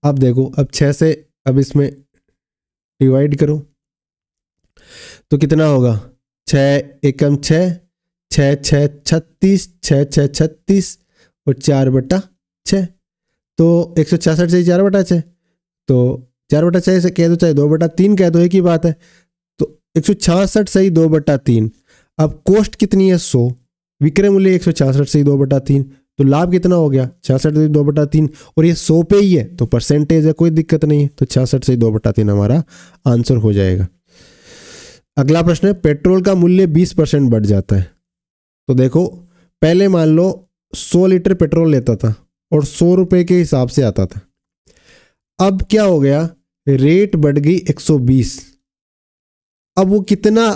अब देखो, अब 6 से अब इसमें डिवाइड करो तो कितना होगा, 6 एकम 6, 6 6 36, 6 6 36 और 4/6, तो 166 से 4/6, तो 4/6 से कह दो, चाहे 2/3 कह दो, एक ही बात है। तो 166 से 2/3। अब कॉस्ट कितनी है 100, विक्रय मूल्य 166 से 2/3, तो लाभ कितना हो गया 66 से 2/3, और ये 100 पे ही है तो परसेंटेज है, कोई दिक्कत नहीं है, तो 66 से 2/3 हमारा आंसर हो जाएगा। अगला प्रश्न है, पेट्रोल का मूल्य 20% बढ़ जाता है। तो देखो, पहले मान लो 100 लीटर पेट्रोल लेता था और 100 रुपए के हिसाब से आता था। अब क्या हो गया, रेट बढ़ गई 120। अब वो कितना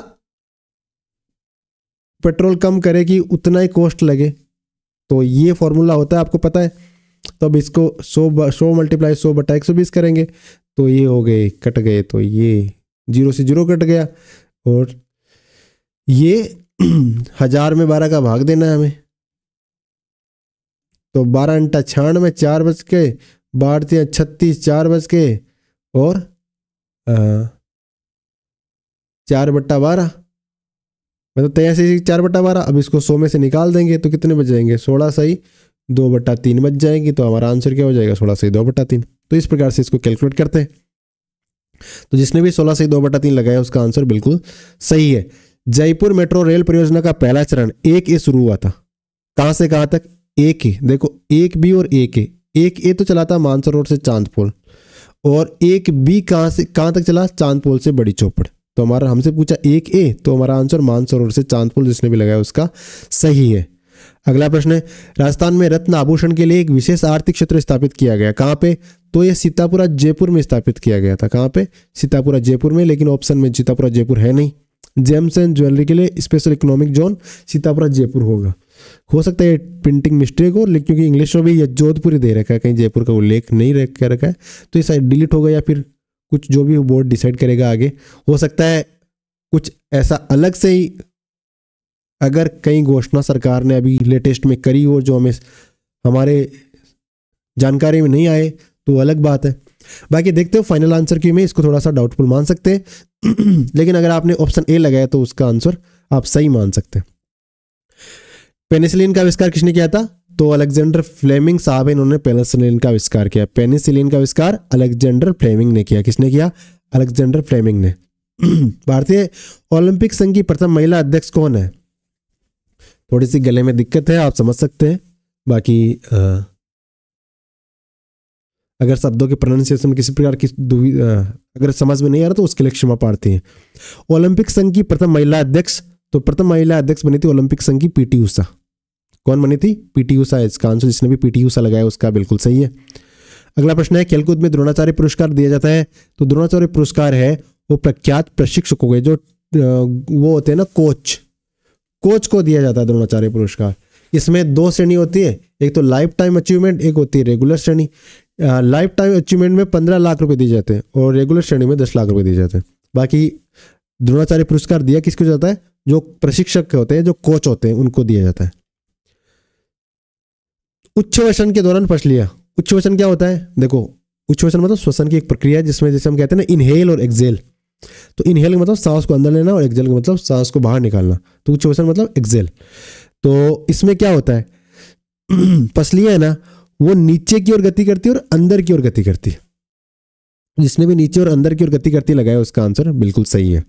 पेट्रोल कम करे कि उतना ही कॉस्ट लगे, तो ये फॉर्मूला होता है, आपको पता है। तो अब इसको 100 मल्टीप्लाई 100/120 करेंगे, तो ये हो गए, कट गए, तो ये 0 से 0 कट गया, और ये 1000 में 12 का भाग देना है हमें, तो 12 × 96, 4 बच के, 12 × 36, 4 बच के, और 4/12, मतलब 83 4/12। अब इसको 100 में से निकाल देंगे तो कितने बच जाएंगे, 16 सही 2/3 बच जाएंगी, तो हमारा आंसर क्या हो जाएगा, 16 सही 2/3। तो इस प्रकार से इसको कैलकुलेट करते हैं। तो जिसने भी 16 सही 2/3 लगाया उसका आंसर बिल्कुल सही है। जयपुर मेट्रो रेल परियोजना का पहला चरण 1A शुरू हुआ था, कहां से कहां तक, 1A, देखो 1B और 1A। 1A तो चला था मानसरोवर से चांदपोल, और 1B कहां से कहां तक चला, चांदपोल से बड़ी चौपड़। तो हमारा हमसे पूछा 1A, तो हमारा आंसर मानसरोवर से चांदपोल, जिसने भी लगाया उसका सही है। अगला प्रश्न है, राजस्थान में रत्न आभूषण के लिए एक विशेष आर्थिक क्षेत्र स्थापित किया गया, कहां पे, तो ये सीतापुरा जयपुर में स्थापित किया गया था। कहां पे, सीतापुरा जयपुर में, लेकिन ऑप्शन में सीतापुरा जयपुर है नहीं। जेम्स एंड ज्वेलरी के लिए special economic zone Sitapura Jaipur होगा। हो सकता है प्रिंटिंग मिस्टेक हो, लेकिन क्योंकि इंग्लिश में भी ये जोधपुर ही दे रखा है, कहीं जयपुर का उल्लेख नहीं रखा है, तो ये शायद डिलीट होगा, या फिर कुछ जो भी बोर्ड डिसाइड करेगा आगे, हो सकता है कुछ ऐसा अलग से ही, अगर कहीं घोषणा सरकार ने अभी लेटेस्ट में करी हो जो हमें हमारे जानकारी में नहीं आए, तो अलग बात है। बाकी देखते हो फाइनल आंसर की में इसको थोड़ा सा डाउटफुल मान सकते हैं लेकिन अगर आपने ऑप्शन ए लगाया तो उसका आंसर आप सही मान सकते हैं। पेनिसिलिन का आविष्कार किसने किया था, तो अलेक्जेंडर फ्लेमिंग साहब, इन्होंने पेनिसिलिन का आविष्कार किया। पेनिसिलिन का आविष्कार अलेक्जेंडर फ्लेमिंग ने किया। किसने किया, अलेक्जेंडर फ्लेमिंग ने। भारतीय ओलंपिक संघ की प्रथम महिला अध्यक्ष कौन है, थोड़ी सी गले में दिक्कत है, आप समझ सकते हैं। बाकी अगर शब्दों के प्रोनाउंसिएशन किसी प्रकार की अगर समझ में नहीं आ रहा तो उसके लिए क्षमा प्रार्थी हैं। ओलंपिक संघ की प्रथम महिला अध्यक्ष तो प्रथम महिला अध्यक्ष बनी थी ओलंपिक संघ की पीटी उषा। कौन बनी थी? पीटी उषा। इसका आंसर जिसने भी पीटी उषा लगाया उसका बिल्कुल सही है। अगला प्रश्न है, खेलकूद में द्रोणाचार्य पुरस्कार दिया जाता है। तो द्रोणाचार्य पुरस्कार है वो प्रख्यात प्रशिक्षकों के जो वो होते हैं ना, कोच को दिया जाता है द्रोणाचार्य पुरस्कार। इसमें 2 श्रेणी होती है, एक तो लाइफ टाइम अचीवमेंट, एक होती है रेगुलर श्रेणी। लाइफ टाइम अचीवमेंट में 15 लाख रुपए दिए जाते हैं और रेगुलर श्रेणी में 10 लाख रुपए दिए जाते हैं। बाकी द्रोणाचार्य पुरस्कार दिया किसको जाता है? जो प्रशिक्षक होते हैं, जो कोच होते हैं, उनको दिया जाता है। उच्छ्वसन के दौरान पढ़ लिया। उच्छ्वसन क्या होता है? देखो, उच्छ्वसन मतलब श्वसन की एक प्रक्रिया है जिसमें जैसे हम कहते हैं ना इनहेल और एक्सेल। तो इनहेल का मतलब सांस को अंदर लेना और एक्सेल का मतलब सांस को बाहर निकालना। तो उच्छ्वसन मतलब एक्सेल। तो इसमें क्या होता है, पसलियां है ना वो नीचे की ओर गति करती है और अंदर की ओर गति करती है। जिसने भी नीचे और अंदर की ओर गति करती लगाया उसका आंसर बिल्कुल सही है।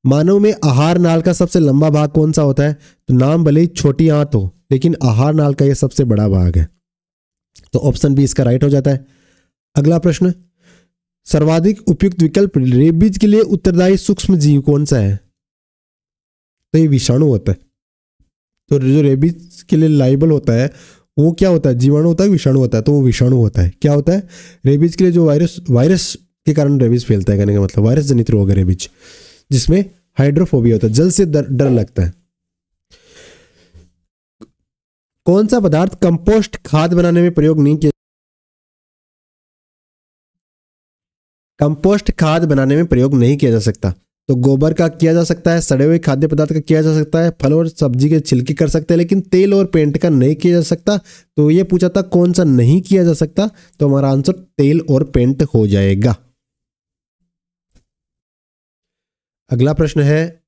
मानव में आहार नाल का सबसे लंबा भाग कौन सा होता है? तो नाम भले ही छोटी आंत हो लेकिन आहार नाल का यह सबसे बड़ा भाग है। तो ऑप्शन बी इसका राइट हो जाता है। अगला प्रश्न, सर्वाधिक उपयुक्त विकल्प रेबीज के लिए उत्तरदायी सूक्ष्म जीव कौन सा है? तो ये विषाणु होता है। तो जो रेबीज के लिए लाइबल होता है वो क्या होता है? जीवाणु होता है, विषाणु होता है? तो वो विषाणु होता है। क्या होता है? रेबीज के लिए जो वायरस के कारण रेबीज फैलता है, कहने का मतलब वायरस जनित रोग है रेबीज, जिसमें हाइड्रोफोबिया होता है, जल से डर लगता है। कौन सा पदार्थ कंपोस्ट खाद बनाने में प्रयोग नहीं किया? कंपोस्ट खाद बनाने में प्रयोग नहीं किया जा सकता। तो गोबर का किया जा सकता है, सड़े हुए खाद्य पदार्थ का किया जा सकता है, फल और सब्जी के छिलके कर सकते हैं, लेकिन तेल और पेंट का नहीं किया जा सकता। तो ये पूछा था कौन सा नहीं किया जा सकता, तो हमारा आंसर तेल और पेंट हो जाएगा। अगला प्रश्न है,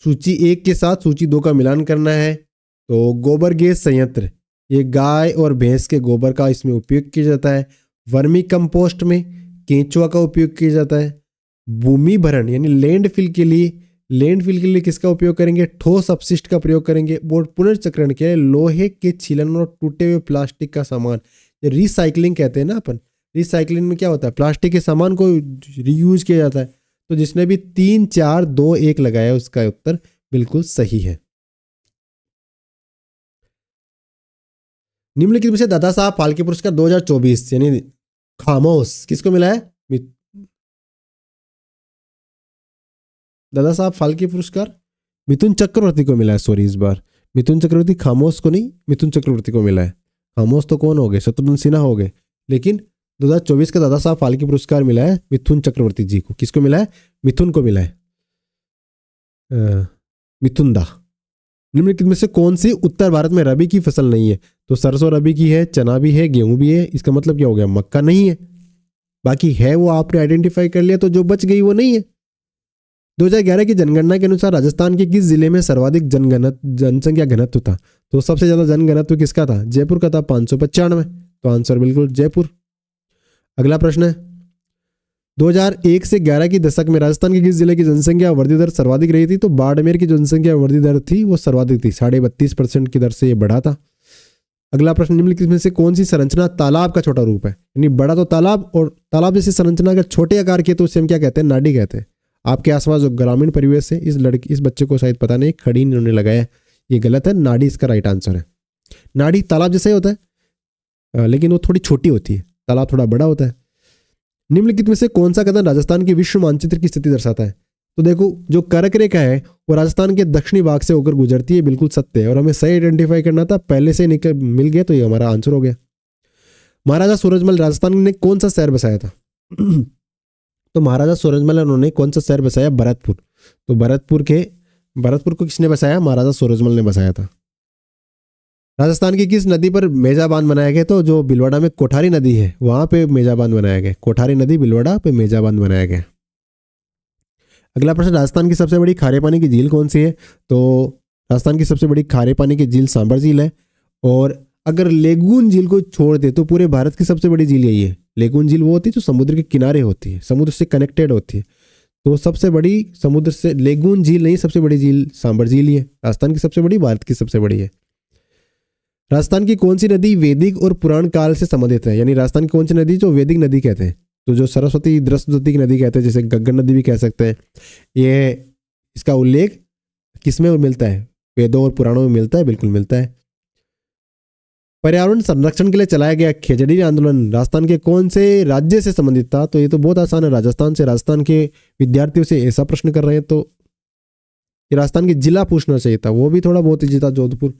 सूची 1 के साथ सूची 2 का मिलान करना है। तो गोबर गैस संयंत्र, ये गाय और भैंस के गोबर का इसमें उपयोग किया जाता है। वर्मी कंपोस्ट में केंचुआ का उपयोग किया जाता है। भूमि भरण यानी लैंडफिल के लिए किसका उपयोग करेंगे? ठोस अपशिष्ट का प्रयोग करेंगे। और पुनर्चक्रण के लिए लोहे के छीलन और टूटे हुए प्लास्टिक का सामान, रिसाइकलिंग कहते हैं ना अपन। रिसाइकलिंग में क्या होता है? प्लास्टिक के सामान को रीयूज किया जाता है। तो जिसने भी 3, 4, 2, 1 लगाया उसका उत्तर बिल्कुल सही है। निम्नलिखित में से दादा साहब फाल्के पुरस्कार 2024 यानी खामोश किसको मिला है? दादा साहब फाल्के पुरस्कार मिथुन चक्रवर्ती को मिला है। सॉरी, इस बार मिथुन चक्रवर्ती, खामोश को नहीं, मिथुन चक्रवर्ती को मिला है। खामोश तो कौन हो गए? शत्रुघ्न सिन्हा हो गए। लेकिन 2024 का दादा साहब फाल्के पुरस्कार मिला है मिथुन चक्रवर्ती जी को। किसको मिला है? मिथुन को मिला है, मिथुन दा। निम्नलिखित में से कौन सी उत्तर भारत में रबी की फसल नहीं है? तो सरसों रबी की है, चना भी है, गेहूं भी है। इसका मतलब क्या हो गया? मक्का नहीं है। बाकी है वो आपने आइडेंटिफाई कर लिया, तो जो बच गई वो नहीं है। 2011 की जनगणना के अनुसार राजस्थान के किस जिले में सर्वाधिक जनसंख्या घनत्व था? तो सबसे ज्यादा जनघनत्व किसका था? जयपुर का था, 595। तो आंसर बिल्कुल जयपुर। अगला प्रश्न है, 2001 से 11 की दशक में राजस्थान के किस जिले की जनसंख्या वृद्धि दर सर्वाधिक रही थी? तो बाड़मेर की जनसंख्या वृद्धि दर थी वो सर्वाधिक थी, 32.5% की दर से ये बढ़ा था। अगला प्रश्न, निम्नलिखित में से कौन सी संरचना तालाब का छोटा रूप है? यानी बड़ा तो तालाब, और तालाब जैसी संरचना का छोटे आकार के तो उसे हम क्या कहते हैं? नाडी कहते हैं। आपके आसपास जो ग्रामीण परिवेश है, इस बच्चे को शायद पता नहीं, खड़ी इन्होंने लगाया, ये गलत है। नाडी इसका राइट आंसर है। नाडी तालाब जैसा ही होता है, लेकिन वो थोड़ी छोटी होती है, तालाब थोड़ा बड़ा होता है। निम्नलिखित में से कौन सा कथन राजस्थान के विश्व मानचित्र की स्थिति दर्शाता है? तो देखो, जो कर्क रेखा है वो राजस्थान के दक्षिणी भाग से होकर गुजरती है, बिल्कुल सत्य है। और हमें सही आइडेंटिफाई करना था, पहले से निकल मिल गया, तो ये हमारा आंसर हो गया। महाराजा सूरजमल राजस्थान ने कौन सा शहर बसाया था? तो महाराजा सूरजमल उन्होंने कौन सा शहर बसाया? भरतपुर। तो भरतपुर को किसने बसाया? महाराजा सूरजमल ने बसाया था। राजस्थान की किस नदी पर मेजा बांध बनाया गया? तो जो भिलवाड़ा में कोठारी नदी है वहां पे मेजा बांध बनाया गया। कोठारी नदी भिलवाड़ा पे मेजा बांध बनाया गया। अगला प्रश्न, राजस्थान की सबसे बड़ी खारे पानी की झील कौन सी है? तो राजस्थान की सबसे बड़ी खारे पानी की झील सांबर झील है। और अगर लेगून झील को छोड़ दे तो पूरे भारत की सबसे बड़ी झील यही है। लेगून झील वो होती है जो समुद्र के किनारे होती है, समुद्र से कनेक्टेड होती है। तो सबसे बड़ी समुद्र से लेगून झील नहीं, सबसे बड़ी झील सांबर झील ही है। राजस्थान की सबसे बड़ी, भारत की सबसे बड़ी है। राजस्थान की कौन सी नदी वैदिक और पुराण काल से संबंधित है? यानी राजस्थान की कौन सी नदी जो वैदिक नदी कहते हैं? तो जो सरस्वती द्रस्वती की नदी कहते हैं, जैसे गंगा नदी भी कह सकते हैं, ये इसका उल्लेख किसमें मिलता है? वेदों और पुराणों में मिलता है, बिल्कुल मिलता है। पर्यावरण संरक्षण के लिए चलाया गया खेजड़ी आंदोलन राजस्थान के कौन से राज्य से संबंधित था? तो ये तो बहुत आसान है, राजस्थान से। राजस्थान के विद्यार्थियों से ऐसा प्रश्न कर रहे हैं तो ये राजस्थान के जिला पूछना चाहिए था, वो भी थोड़ा बहुत ही था, जोधपुर।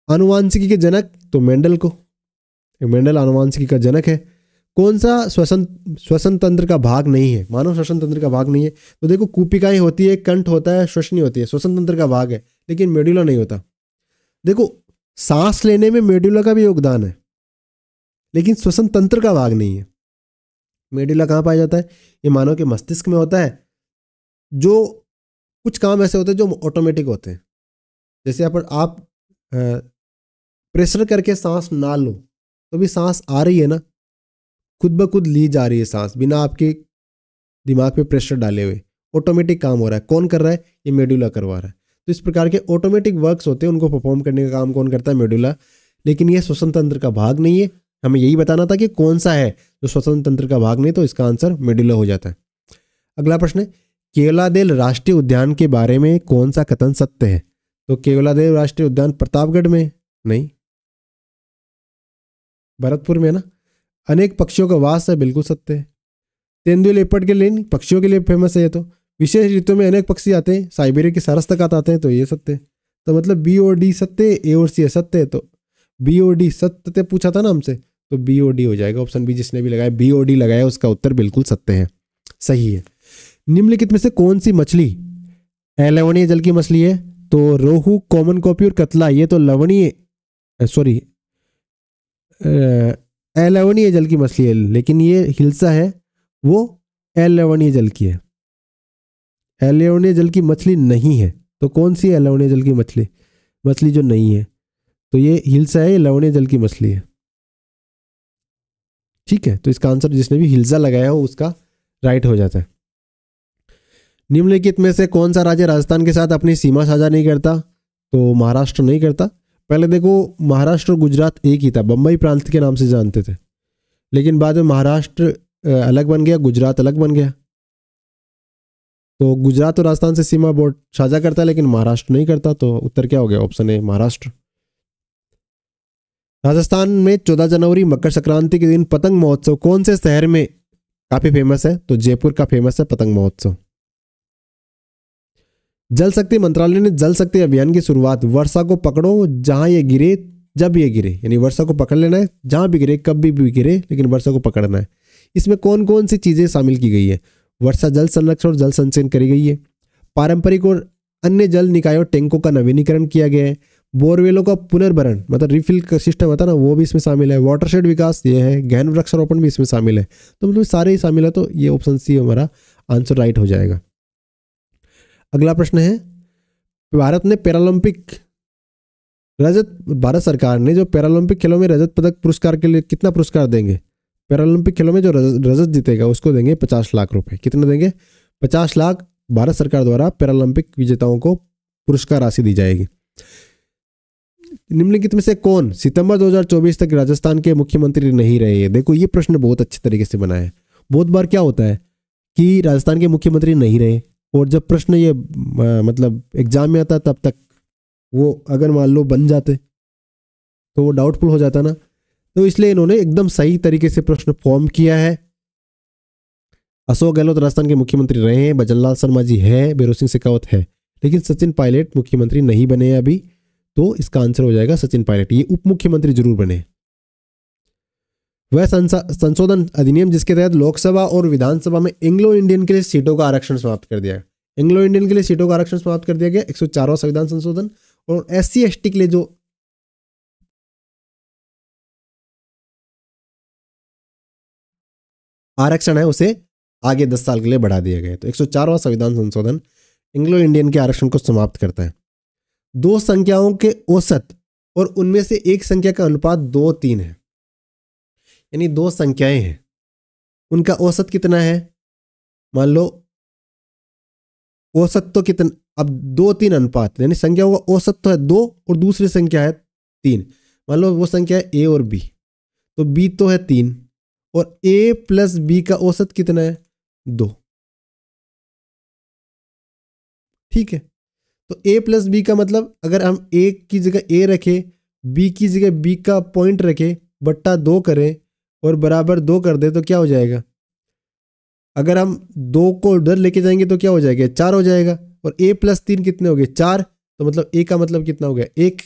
आनुवांशिकी के जनक तो मेंडल को, मेंडल आनुवांशिकी का जनक है। कौन सा श्वसन तंत्र का भाग नहीं है? मानव श्वसन तंत्र का भाग नहीं है तो देखो, कूपिकाएं होती है, कंठ होता है, श्वसनी होती है, श्वसन तंत्र का भाग है, लेकिन मेडुला नहीं होता। देखो, सांस लेने में मेडुला का भी योगदान है, लेकिन श्वसन तंत्र का भाग नहीं है। मेडुला कहाँ पाया जाता है? ये मानव के मस्तिष्क में होता है। जो कुछ काम ऐसे होते हैं जो ऑटोमेटिक होते हैं, जैसे आप प्रेशर करके सांस ना लो तो भी सांस आ रही है ना, खुद ब खुद ली जा रही है सांस, बिना आपके दिमाग पे प्रेशर डाले हुए, ऑटोमेटिक काम हो रहा है। कौन कर रहा है? ये मेडुला करवा रहा है। तो इस प्रकार के ऑटोमेटिक वर्क्स होते हैं, उनको परफॉर्म करने का काम कौन करता है? मेडुला। लेकिन ये श्वसन तंत्र का भाग नहीं है। हमें यही बताना था कि कौन सा है जो श्वसन तंत्र का भाग नहीं, तो इसका आंसर मेडुला हो जाता है। अगला प्रश्न है, केवलादेव राष्ट्रीय उद्यान के बारे में कौन सा कथन सत्य है? तो केवलादेव राष्ट्रीय उद्यान प्रतापगढ़ में नहीं, भरतपुर में ना। अनेक पक्षियों का वास है, बिल्कुल सत्य है। तेंदुआ लेपर्ड के लिए पक्षियों के लिए फेमस है ये तो। विशेष ऋतु में अनेक पक्षी आते हैं, साइबेरिया की सारस तक आते हैं, तो ये सत्य है। तो मतलब बी और डी सत्य, ए और सी असत्य है, तो बी और डी सत्य पूछा था ना हमसे, तो बी और डी हो जाएगा। ऑप्शन बी जिसने भी लगाया बी और डी लगाया उसका उत्तर बिल्कुल सत्य है, सही है। निम्नलिखित में से कौन सी मछली अलवणीय जल की मछली है? तो रोहू, कॉमन कॉपी और कतला, ये तो लवणीय सॉरी अलवणीय जल की मछली है, लेकिन ये हिल्सा है वो अलवणीय जल की है, अलवणीय जल की मछली नहीं है। तो कौन सी अलवणीय जल की मछली जो नहीं है? तो ये हिल्सा है, ये लवणीय जल की मछली है। ठीक है, तो इसका आंसर जिसने भी हिल्सा लगाया हो उसका राइट हो जाता है। निम्नलिखित में से कौन सा राज्य राजस्थान के साथ अपनी सीमा साझा नहीं करता? तो महाराष्ट्र नहीं करता। पहले देखो, महाराष्ट्र और गुजरात एक ही था, बंबई प्रांत के नाम से जानते थे, लेकिन बाद में महाराष्ट्र अलग बन गया, गुजरात अलग बन गया। तो गुजरात और राजस्थान से सीमा बोर्ड साझा करता है, लेकिन महाराष्ट्र नहीं करता। तो उत्तर क्या हो गया? Option A, Maharashtra. राजस्थान में 14 जनवरी मकर संक्रांति के दिन पतंग महोत्सव कौन से शहर में काफी फेमस है? तो जयपुर का फेमस है पतंग महोत्सव। जल शक्ति मंत्रालय ने जल शक्ति अभियान की शुरुआत वर्षा को पकड़ो जहां ये गिरे जब ये गिरे, यानी वर्षा को पकड़ लेना है, जहां भी गिरे कभी भी गिरे, लेकिन वर्षा को पकड़ना है। इसमें कौन कौन सी चीजें शामिल की गई है? वर्षा जल संरक्षण और जल संचयन करी गई है। पारंपरिक और अन्य जल निकायों टैंकों का नवीनीकरण किया गया है। बोरवेलों का पुनर्भरण मतलब रिफिल का सिस्टम होता है ना, वो भी इसमें शामिल है। वाटरशेड विकास ये है, गहन वृक्षारोपण भी इसमें शामिल है। तो मतलब सारे ही शामिल है, तो ये ऑप्शन सी हमारा आंसर राइट हो जाएगा। अगला प्रश्न है, भारत सरकार ने जो पैरालंपिक खेलों में रजत पदक पुरस्कार के लिए कितना पुरस्कार देंगे? पैरालंपिक खेलों में जो रजत जीतेगा उसको देंगे 50 लाख रुपए। कितने देंगे? 50 लाख भारत सरकार द्वारा पैरालंपिक विजेताओं को पुरस्कार राशि दी जाएगी। निम्नलिखित में से कौन सितंबर 2024 तक राजस्थान के मुख्यमंत्री नहीं रहे? देखो, ये प्रश्न बहुत अच्छे तरीके से बना है। बहुत बार क्या होता है कि राजस्थान के मुख्यमंत्री नहीं रहे, और जब प्रश्न ये मतलब एग्जाम में आता तब तक वो अगर मान लो बन जाते तो वो डाउटफुल हो जाता ना, तो इसलिए इन्होंने एकदम सही तरीके से प्रश्न फॉर्म किया है। अशोक गहलोत राजस्थान के मुख्यमंत्री रहे हैं, भजनलाल शर्मा जी है, भैरों सिंह शेखावत है, लेकिन सचिन पायलट मुख्यमंत्री नहीं बने हैं अभी। तो इसका आंसर हो जाएगा सचिन पायलट, ये उप मुख्यमंत्री जरूर बने। वह संशोधन अधिनियम जिसके तहत लोकसभा और विधानसभा में एंग्लो इंडियन के लिए सीटों का आरक्षण समाप्त कर दिया। एंग्लो इंडियन के लिए सीटों का आरक्षण समाप्त कर दिया गया 104वां संविधान संशोधन। और SC ST के लिए जो आरक्षण है उसे आगे 10 साल के लिए बढ़ा दिया गया। तो 104वां संविधान संशोधन एंग्लो इंडियन के आरक्षण को समाप्त करता है। दो संख्याओं के औसत और उनमें से एक संख्या का अनुपात 2:3 है, यानी दो संख्याएं हैं, उनका औसत कितना है? मान लो औसत तो कितना, अब 2:3 अनुपात, यानी संख्याओं का औसत तो है 2 और दूसरी संख्या है 3। मान लो वो संख्या है A और B, तो B तो है 3 और ए प्लस बी का औसत कितना है? 2। ठीक है, तो ए प्लस बी का मतलब अगर हम ए की जगह ए रखें, बी की जगह बी का पॉइंट रखें, बट्टा 2 करें और बराबर 2 कर दे तो क्या हो जाएगा? अगर हम 2 को उधर लेके जाएंगे तो क्या हो जाएगा? 4 हो जाएगा। और a प्लस 3 कितने हो गए? 4। तो मतलब a का मतलब कितना हो गया? 1।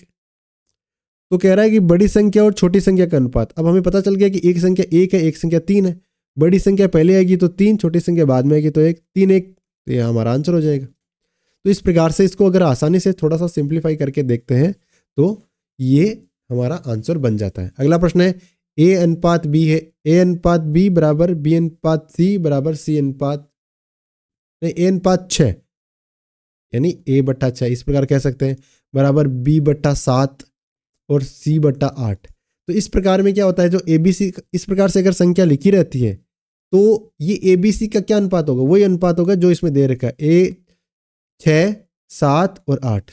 तो कह रहा है कि बड़ी संख्या और छोटी संख्या का अनुपात। अब हमें पता चल गया कि एक संख्या 1 है, एक संख्या 3 है। बड़ी संख्या पहले आएगी तो 3, छोटी संख्या बाद में आएगी तो 1, 3 1, तो यह हमारा आंसर हो जाएगा। तो इस प्रकार से इसको अगर आसानी से थोड़ा सा सिंप्लीफाई करके देखते हैं तो ये हमारा आंसर बन जाता है। अगला प्रश्न है a अनुपात b है, a अनुपात b बराबर b अनुपात c बराबर c अनुपात नहीं a अनुपात 6 यानी a बट्टा 6 इस प्रकार कह सकते हैं, बराबर b बट्टा 7 और c बट्टा 8। तो इस प्रकार में क्या होता है, जो abc इस प्रकार से अगर संख्या लिखी रहती है तो ये abc का क्या अनुपात होगा? वही अनुपात होगा जो इसमें दे रखा है, a 6 7 और 8।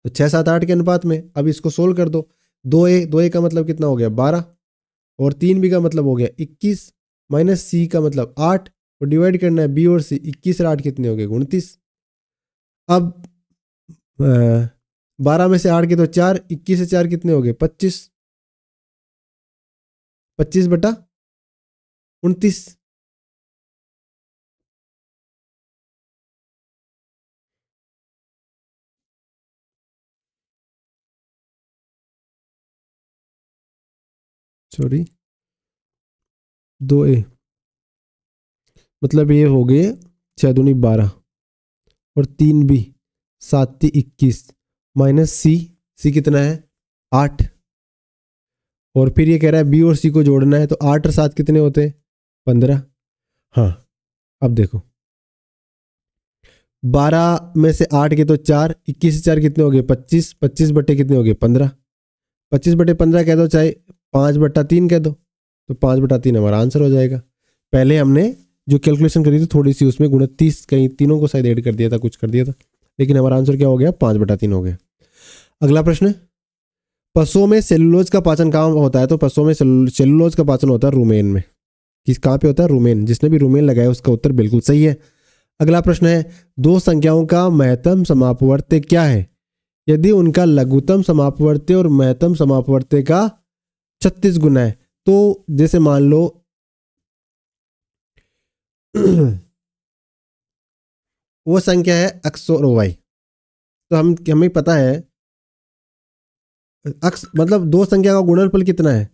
तो 6 7 8 के अनुपात में अब इसको सोल्व कर दो। 2a का मतलब कितना हो गया? 12 और 3b का मतलब हो गया 21 माइनस c का मतलब 8 और डिवाइड करना है b और c। 21 और 8 कितने हो गए? 29। अब 12 में से 8 के तो 4, 21 से 4 कितने हो गए? 25। 25 बटा 29। सॉरी 2a मतलब ये हो गए 6 दूनी 12 और 3b 7 ती 21 माइनस c कितना है? 8। और फिर ये कह रहा है b और c को जोड़ना है तो 8 और 7 कितने होते हैं? 15। हाँ अब देखो 12 में से 8 के तो 4, 21 से 4 कितने हो गए? 25। 25 बटे कितने हो गए? 15। 25 बटे 15 कह दो, चाहे 5 बटा 3 कह दो, तो 5 बटा 3 हमारा आंसर हो जाएगा। पहले हमने जो कैलकुलेशन करी थी थोड़ी सी उसमें 29 कहीं तीनों को शायद ऐड कर दिया था, कुछ कर दिया था, लेकिन हमारा आंसर क्या हो गया? 5 बटा 3 हो गया। अगला प्रश्न, पशुओं में सेलुलोज का पाचन कहाँ होता है? तो पशुओं में सेलुलोज का पाचन होता है रुमेन में। किस कहाँ पे होता है? रुमेन। जिसने भी रुमेन लगाया उसका उत्तर बिल्कुल सही है। अगला प्रश्न है, दो संख्याओं का महत्तम समापवर्त्य क्या है यदि उनका लघुत्तम समापवर्त्य और महत्तम समापवर्त्य का 36 गुना है? तो जैसे मान लो वो संख्या है x और y, तो हमें पता है x मतलब दो संख्या का गुणनफल कितना है।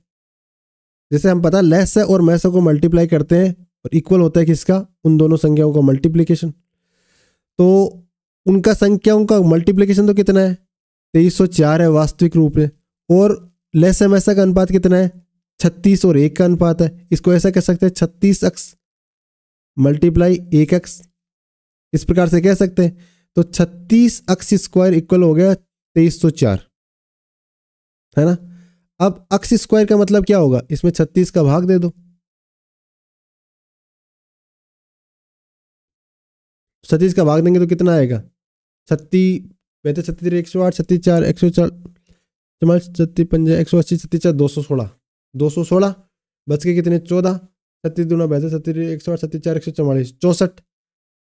जैसे हम पता लेस है और मैस को मल्टीप्लाई करते हैं और इक्वल होता है किसका? उन दोनों संख्याओं का मल्टीप्लिकेशन। तो उनका संख्याओं का मल्टीप्लिकेशन तो कितना है? 2304 है वास्तविक रूप में। और लेस है मैसा का अनुपात कितना है? 36 और 1 का अनुपात है। इसको ऐसा कह सकते हैं 36x मल्टीप्लाई 1x, इस प्रकार से कह सकते हैं। तो 36x स्क्वायर इक्वल हो गया 2304, है ना। अब x स्क्वायर का मतलब क्या होगा? इसमें 36 का भाग दे दो, 36 का भाग देंगे तो कितना आएगा? 36 वैसे 36 108 36 4 104 36 5 180 36 4 216 216 बच के कितने? 14। 36 दूना 32 36 108 36 4 144 64।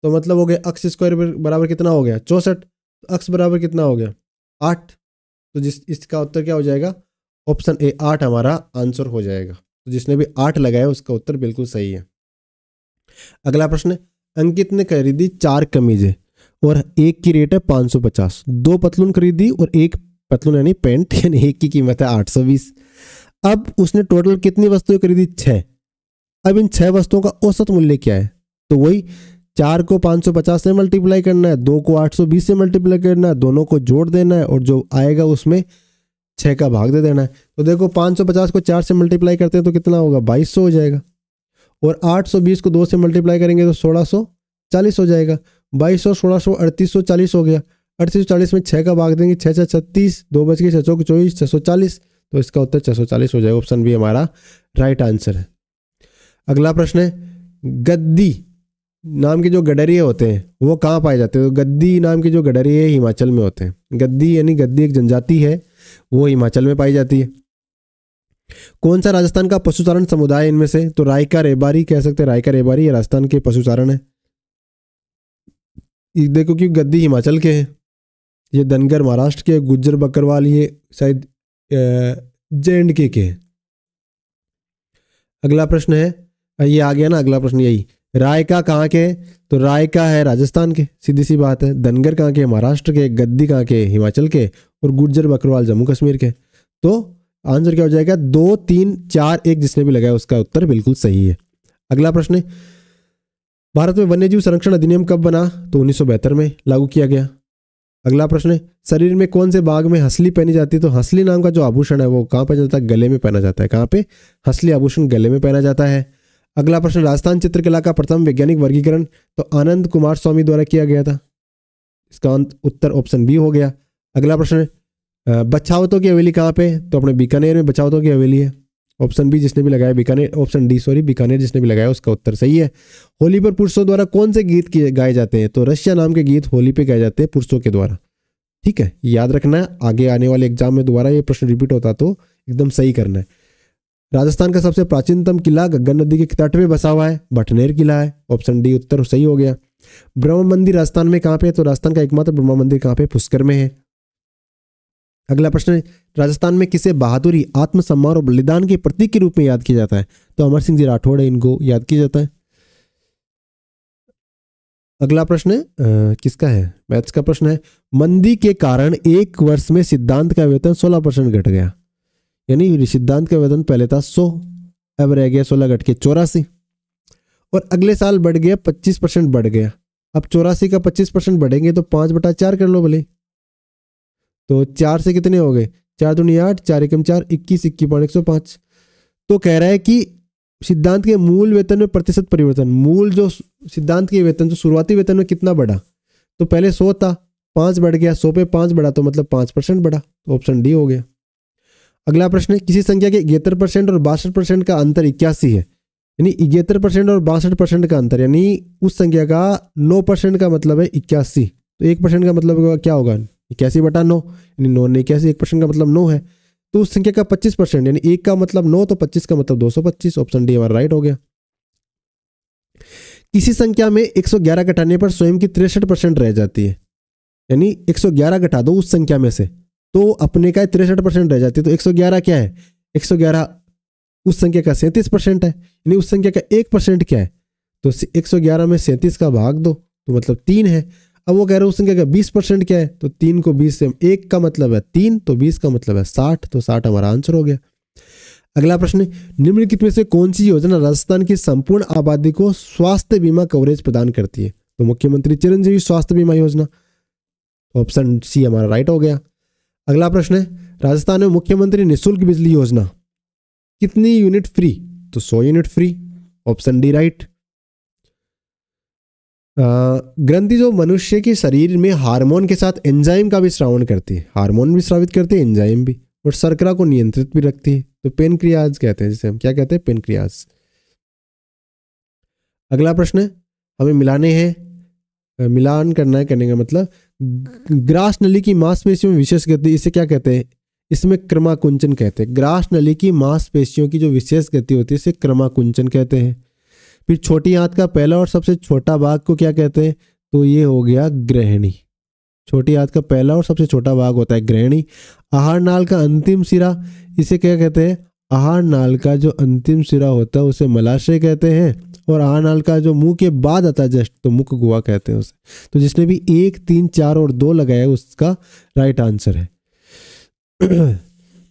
तो मतलब हो गया x स्क्वायर बराबर कितना हो गया? 64। x बराबर कितना हो गया? 8। तो इसका उत्तर क्या हो जाएगा? ऑप्शन ए 8 हमारा आंसर हो जाएगा। तो जिसने भी 8 लगाया उसका उत्तर बिल्कुल सही है। अगला प्रश्न, अंकित ने खरीदी 4 कमीजें और एक की रेट है 550। 2 पतलून खरीदी और एक पतलून यानी पैंट यानी एक की कीमत है 820। अब उसने टोटल कितनी वस्तुएं खरीदी? 6। अब इन 6 वस्तुओं का औसत मूल्य क्या है? तो वही 4 को 550 से मल्टीप्लाई करना है, 2 को 820 से मल्टीप्लाई करना है, दोनों को जोड़ देना है और जो आएगा उसमें 6 का भाग दे देना है। तो देखो 550 को 4 से मल्टीप्लाई करते हैं तो कितना होगा? 2200 हो जाएगा। और 820 को 2 से मल्टीप्लाई करेंगे तो 1640 हो जाएगा। 2200 1600 3840 हो गया। 3840 में 6 का भाग देंगे, 6 6 36, 2 बच गए 6 24 640। तो इसका उत्तर 640 हो जाएगा। ऑप्शन बी हमारा राइट आंसर है। अगला प्रश्न है, गद्दी नाम के जो गडरिये होते हैं वो कहाँ पाए जाते हैं? तो गद्दी नाम के जो गडरिये हिमाचल में होते हैं। गद्दी यानी गद्दी एक जनजाति है, वो हिमाचल में पाई जाती है। कौन सा राजस्थान का पशुचारण समुदाय है इनमें से? तो रायका रेबारी कह सकते हैं, रायका रेबारी ये राजस्थान के पशुचारण है। देखो कि गद्दी हिमाचल के हैं, ये धनगर महाराष्ट्र के, गुज्जर बकरवाल ये शायद J&K के हैं। अगला प्रश्न है, ये आ गया ना अगला प्रश्न, यही रायका कहाँ के? तो रायका है राजस्थान के, सीधी सी बात है। धनगर कहाँ के? महाराष्ट्र के। गद्दी कहाँ के? हिमाचल के। और गुज्जर बकरवाल जम्मू कश्मीर के। तो आंसर क्या हो जाएगा? 2, 3, 4, 1 जिसने भी लगाया उसका उत्तर बिल्कुल सही है। अगला प्रश्न है, भारत में वन्यजीव संरक्षण अधिनियम कब बना? तो 1972 में लागू किया गया। अगला प्रश्न है, शरीर में कौन से भाग में हंसली पहनी जाती है? तो हंसली नाम का जो आभूषण है वो कहाँ पहना जाता है? गले में पहना जाता है। कहाँ पे? हंसली आभूषण गले में पहना जाता है। अगला प्रश्न, राजस्थान चित्रकला का प्रथम वैज्ञानिक वर्गीकरण तो आनंद कुमार स्वामी द्वारा किया गया था। इसका उत्तर ऑप्शन बी हो गया। अगला प्रश्न, बछावतों की हवेली कहाँ पे? तो अपने बीकानेर में बछावतों की हवेली है। ऑप्शन बी जिसने भी लगाया Bikaner, option D sorry Bikaner जिसने भी लगाया उसका उत्तर सही है। होली पर पुरुषों द्वारा कौन से गीत गाए जाते हैं? तो रशिया नाम के गीत होली पे गाए जाते हैं पुरुषों के द्वारा। ठीक है, याद रखना है, आगे आने वाले एग्जाम में दोबारा ये प्रश्न रिपीट होता तो एकदम सही करना है। राजस्थान का सबसे प्राचीनतम किला गंगा नदी के तट पे बसा हुआ है, भटनेर किला है। ऑप्शन डी उत्तर सही हो गया। ब्रह्म मंदिर राजस्थान में कहाँ पे? तो राजस्थान का एकमात्र ब्रह्मा मंदिर कहाँ पे? पुष्कर में है। अगला प्रश्न है, राजस्थान में किसे बहादुरी, आत्मसम्मान और बलिदान के प्रतीक के रूप में याद किया जाता है? तो अमर सिंह जी राठौड़ है, इनको याद किया जाता है। अगला प्रश्न है किसका है? मैथ्स का प्रश्न है, मंदी के कारण एक वर्ष में सिद्धांत का वेतन 16% घट गया। यानी सिद्धांत का वेतन पहले था 100, अब रह गया 16 घट के 84, और अगले साल बढ़ गया 25% बढ़ गया। अब 84 का 25% बढ़ेंगे तो 5/4 कर लो भले। तो 4 से कितने हो गए? 4 दूनी 8, 4 एकम 4, 21, 21.105। तो कह रहा है कि सिद्धांत के मूल वेतन में प्रतिशत परिवर्तन, मूल जो सिद्धांत के वेतन जो शुरुआती वेतन में कितना बढ़ा? तो पहले 100 था, 5 बढ़ गया, 100 पे 5 बढ़ा तो मतलब 5% बढ़ा। तो ऑप्शन डी हो गया। अगला प्रश्न है, किसी संख्या के 71% और 62% का अंतर 81 है। यानी 71% और 62% का अंतर, यानी उस संख्या का 9% का मतलब है 81। तो 1% का मतलब क्या होगा? 81/9, यानी 9 ने 81, 1% का मतलब 9 है। तो उस संख्या का 25%, यानी 1 का मतलब 9 तो 25 का मतलब 225। ऑप्शन डी हमारा राइट हो गया। किसी संख्या में 111 घटाने पर स्वयं की 63% रह जाती है। यानी 111 घटा दो उस संख्या में से तो अपने का 63% रह जाती है। तो 111 क्या है? 111 उस संख्या का 37% है, यानी उस संख्या का 1% क्या है? तो 111 में 37 का भाग दो तो मतलब 3 है। अब वो कह रहे हैं उस संख्या का 20% क्या है? तो 3 को 20 से 1 का मतलब है 3, तो 20 का मतलब है 60, तो 60 हमारा आंसर हो गया। अगला प्रश्न, निम्नलिखित में से कौन सी योजना राजस्थान की संपूर्ण आबादी को स्वास्थ्य बीमा कवरेज प्रदान करती है? तो मुख्यमंत्री चिरंजीवी स्वास्थ्य बीमा योजना। ऑप्शन सी हमारा राइट हो गया। अगला प्रश्न है, राजस्थान में मुख्यमंत्री निःशुल्क बिजली योजना कितनी यूनिट फ्री? तो 100 unit free. Option D right. ग्रंथि जो मनुष्य के शरीर में हार्मोन के साथ एंजाइम का भी स्रावन करती है, हार्मोन भी स्रावित करती है, एंजाइम भी, और शर्करा को नियंत्रित भी रखती है। तो पेनक्रियाज कहते हैं, जिसे हम क्या कहते हैं? पेनक्रियाज। अगला प्रश्न है, हमें मिलाने हैं, मिलान करना है, करने का मतलब ग्रास नली की मांसपेशियों में विशेष गति, इसे क्या कहते हैं? इसमें क्रमाकुंचन कहते हैं। ग्रास नली की मांसपेशियों की जो विशेष गति होती है इसे क्रमाकुंचन कहते हैं। फिर छोटी आंत का पहला और सबसे छोटा भाग को क्या कहते हैं? तो ये हो गया ग्रहणी। छोटी आंत का पहला और सबसे छोटा भाग होता है ग्रहणी। आहार नाल का अंतिम सिरा, इसे क्या कहते हैं? आहार नाल का जो अंतिम सिरा होता है उसे मलाशय कहते हैं, और आहार नाल का जो मुंह के बाद आता है जस्ट, तो मुख गुहा कहते हैं उसे। तो जिसने भी 1, 3, 4 और 2 लगाया उसका राइट आंसर है।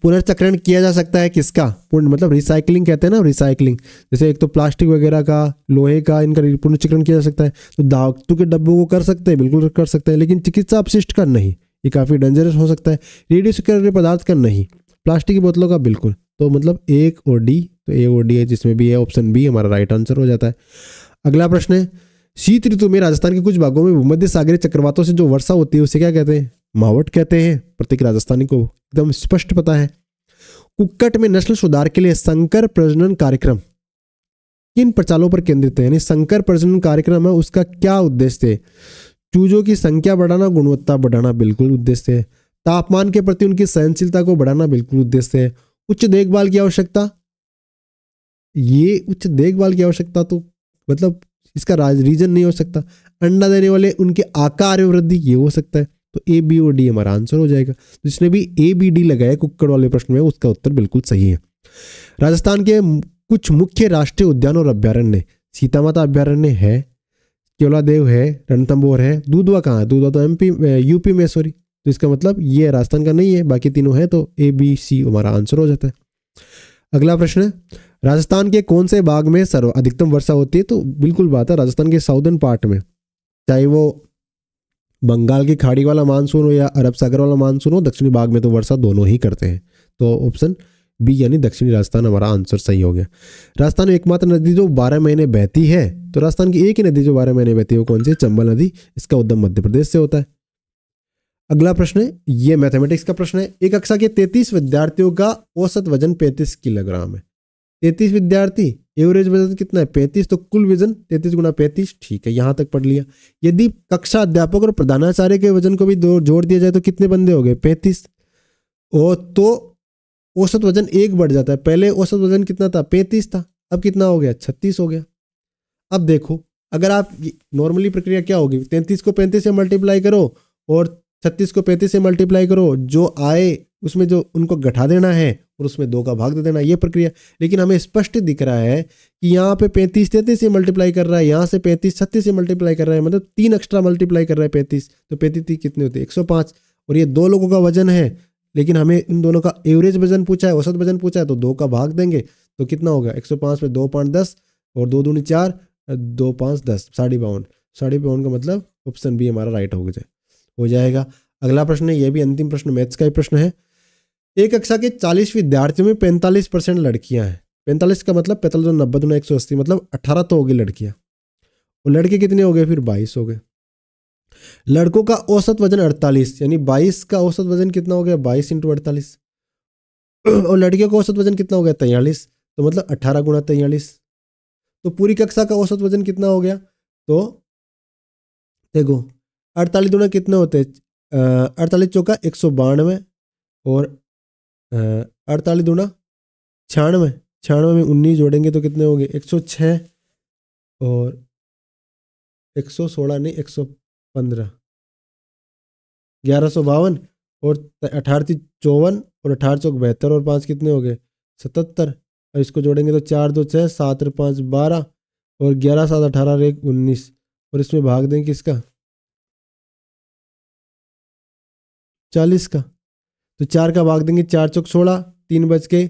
पुनर्चक्रण किया जा सकता है किसका? पूर्ण मतलब रिसाइकलिंग कहते हैं ना, रिसाइकलिंग। जैसे एक तो प्लास्टिक वगैरह का, लोहे का, इनका पुनर्चक्रण किया जा सकता है। तो धातु के डब्बों को कर सकते हैं, बिल्कुल कर सकते हैं, लेकिन चिकित्सा अपशिष्ट का नहीं, ये काफ़ी डेंजरस हो सकता है। रेडियोएक्टिव पदार्थ का नहीं, प्लास्टिक की बोतलों का बिल्कुल। तो मतलब 1 और डी, तो ए और डी है जिसमें भी है, ऑप्शन बी हमारा राइट आंसर हो जाता है। अगला प्रश्न है, शीत ऋतु में राजस्थान के कुछ भागों में भूमध्य सागरीय चक्रवातों से जो वर्षा होती है उसे क्या कहते हैं? मावट कहते हैं। प्रत्येक राजस्थानी को एकदम स्पष्ट पता है। कुक्कट में नस्ल सुधार के लिए संकर प्रजनन कार्यक्रम किन प्रचालों पर केंद्रित है? यानी संकर प्रजनन कार्यक्रम है, उसका क्या उद्देश्य है? चूजों की संख्या बढ़ाना, गुणवत्ता बढ़ाना बिल्कुल उद्देश्य है। तापमान के प्रति उनकी सहनशीलता को बढ़ाना बिल्कुल उद्देश्य है। उच्च देखभाल की आवश्यकता, ये उच्च देखभाल की आवश्यकता तो मतलब इसका रीजन नहीं हो सकता। अंडा देने वाले उनके आकार में वृद्धि, ये हो सकता है। तो ए बी और डी हमारा आंसर हो जाएगा। जिसने भी ए बी डी लगाया कुक्कड़ वाले प्रश्न में, उसका उत्तर बिल्कुल सही है। राजस्थान के कुछ मुख्य राष्ट्रीय उद्यान और अभ्यारण्य, सीता माता अभ्यारण्य है, केवलादेव है, रणथंभौर है। दूधवा कहाँ है? दूधवा तो एमपी यूपी में, सॉरी। तो इसका मतलब ये राजस्थान का नहीं है, बाकी तीनों है, तो ए बी सी हमारा आंसर हो जाता है। अगला प्रश्न है, राजस्थान के कौन से भाग में अधिकतम वर्षा होती है? तो बिल्कुल बात है, राजस्थान के साउदर्न पार्ट में, चाहे वो बंगाल की खाड़ी वाला मानसून हो या अरब सागर वाला मानसून हो, दक्षिणी भाग में तो वर्षा दोनों ही करते हैं। तो ऑप्शन बी यानी दक्षिणी राजस्थान हमारा आंसर सही हो गया। राजस्थान में एकमात्र नदी जो 12 महीने बहती है, तो राजस्थान की एक ही नदी जो 12 महीने बहती है वो कौन सी है? चंबल नदी। इसका उद्गम मध्य प्रदेश से होता है। अगला प्रश्न है, ये मैथमेटिक्स का प्रश्न है। एक कक्षा के 33 विद्यार्थियों का औसत वजन 35 किलोग्राम है। 33 विद्यार्थी, एवरेज वजन कितना है? 35, तो कुल वजन 33 गुना 35, ठीक है, यहां तक पढ़ लिया। यदि कक्षा अध्यापक और प्रधानाचार्य के वजन को भी जोड़ दिया जाए तो कितने बंदे हो गए? 35। और तो औसत वजन एक बढ़ जाता है। पहले औसत वजन कितना था? 35 था, अब कितना हो गया? 36 हो गया। अब देखो, अगर आप नॉर्मली प्रक्रिया क्या होगी? 33 को 35 से मल्टीप्लाई करो और 36 को 35 से मल्टीप्लाई करो, जो आए उसमें जो उनको घटा देना है और उसमें 2 का भाग दे देना, ये प्रक्रिया। लेकिन हमें स्पष्ट दिख रहा है कि यहाँ पे 35 33 से मल्टीप्लाई कर रहा है, यहाँ से 35 36 से मल्टीप्लाई कर रहा है, मतलब 3 एक्स्ट्रा मल्टीप्लाई कर रहा है 35। तो 35 कितने होते हैं? 105। और ये 2 लोगों का वजन है, लेकिन हमें इन दोनों का एवरेज वजन पूछा है, औसत वजन पूछा है, तो 2 का भाग देंगे तो कितना होगा? 105 में 2 5 10 और 2 दूनी 4, 2 5 10, 52। 52 का मतलब ऑप्शन बी हमारा राइट हो जाएगा। अगला प्रश्न है, यह भी अंतिम प्रश्न, मैथ्स का ही प्रश्न है। एक कक्षा के 40 विद्यार्थियों में 45% लड़कियां हैं। 45 का मतलब 45 90 गुना 180, मतलब 18 तो हो गई लड़कियां, और लड़के कितने हो गए? फिर 22 हो गए। लड़कों का औसत वजन 48, यानी 22 का औसत वजन कितना हो गया? 22 × 48। और लड़कियों का औसत वजन कितना हो गया? 43, तो मतलब 18 गुना 43। तो पूरी कक्षा का औसत वजन कितना हो गया? तो देखो, 48 गुना कितने होते हैं? 48 चौका 192, और 48 दूना 96, 96 में 19 जोड़ेंगे तो कितने होंगे? 106 और 116 नहीं 115, 1152, और 18 54 और 18 चौक 72 और 5 कितने हो गए? 77। और इसको जोड़ेंगे तो 4 2 6, 7 और 5 12, और 11 7 18 और 1 19, और इसमें भाग देंगे किसका? 40 का। तो 4 का भाग देंगे, 4 चौक 16, 3 बच के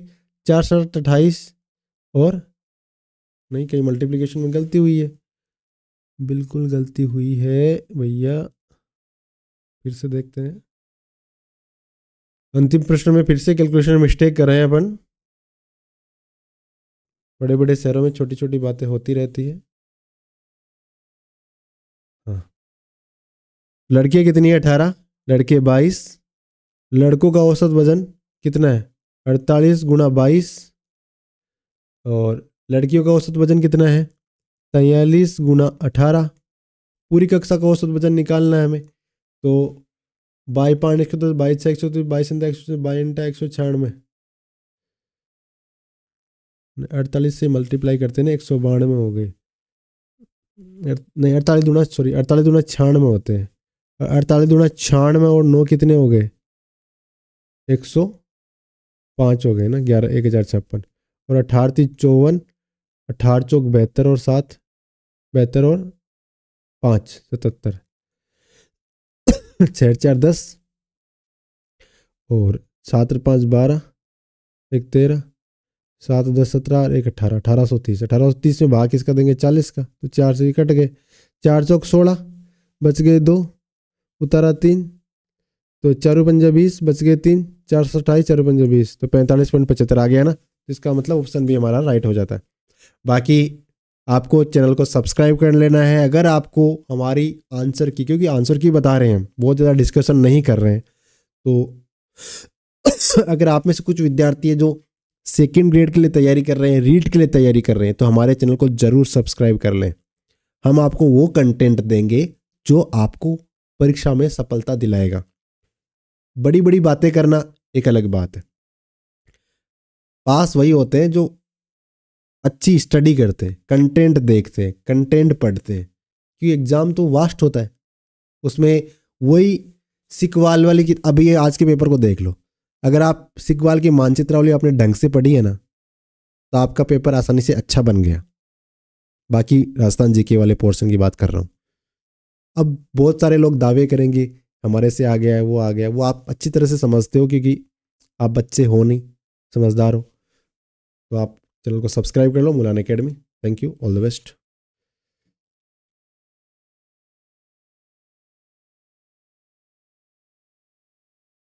4 7 28, और नहीं, कहीं मल्टीप्लिकेशन में गलती हुई है, बिल्कुल गलती हुई है भैया, फिर से देखते हैं। अंतिम प्रश्न में फिर से कैलकुलेशन मिस्टेक कर रहे हैं अपन। बड़े बड़े शहरों में छोटी छोटी बातें होती रहती है। हाँ, लड़कियां कितनी है? 18, लड़के 22। लड़कों का औसत वजन कितना है? 48 गुना 22, और लड़कियों का औसत वजन कितना है? 43 गुना 18। पूरी कक्षा का औसत वजन निकालना है हमें, तो 22 तो 22 100, 22 196, 48 से मल्टीप्लाई करते हैं ना, 192 हो गए। नहीं, 48 दूना, सॉरी, 48 दूना 96 होते हैं, 48 दूना 96 और 9 कितने हो गए? 105 हो गए ना, 1056, और 18 54, 18 चौक 72 और 7 72 और 5 77, 6 4 10, और 7 और 5 12, 1 13, 7 10 17 और 1 18, 1830। 1830 में भाग किसका देंगे? 40 का, तो 4 से कट गए, 4 चौक 16, बच गए 2, उतारा 3, तो 4 पंजा 20, बच गए 3, 428, 4 पंजा 20, तो 45.75 आ गया ना। इसका मतलब ऑप्शन भी हमारा राइट हो जाता है। बाकी आपको चैनल को सब्सक्राइब कर लेना है। अगर आपको हमारी आंसर की, क्योंकि आंसर की बता रहे हैं, बहुत ज़्यादा डिस्कशन नहीं कर रहे हैं, तो अगर आप में से कुछ विद्यार्थी है जो सेकेंड ग्रेड के लिए तैयारी कर रहे हैं, रीट के लिए तैयारी कर रहे हैं, तो हमारे चैनल को जरूर सब्सक्राइब कर लें। हम आपको वो कंटेंट देंगे जो आपको परीक्षा में सफलता दिलाएगा। बड़ी बड़ी बातें करना एक अलग बात है, पास वही होते हैं जो अच्छी स्टडी करते हैं, कंटेंट देखते हैं, कंटेंट पढ़ते हैं, क्योंकि एग्जाम तो वास्ट होता है। उसमें वही सिकवाल वाली की, अभी ये आज के पेपर को देख लो, अगर आप सिकवाल की मानचित्रावली आपने ढंग से पढ़ी है ना, तो आपका पेपर आसानी से अच्छा बन गया। बाकी राजस्थान जीके वाले पोर्शन की बात कर रहा हूँ। अब बहुत सारे लोग दावे करेंगे हमारे से आ गया है, वो आ गया, वो आप अच्छी तरह से समझते हो क्योंकि आप बच्चे हो नहीं, समझदार हो। तो आप चैनल को सब्सक्राइब कर लो, Mulan academy. Thank you, all the best.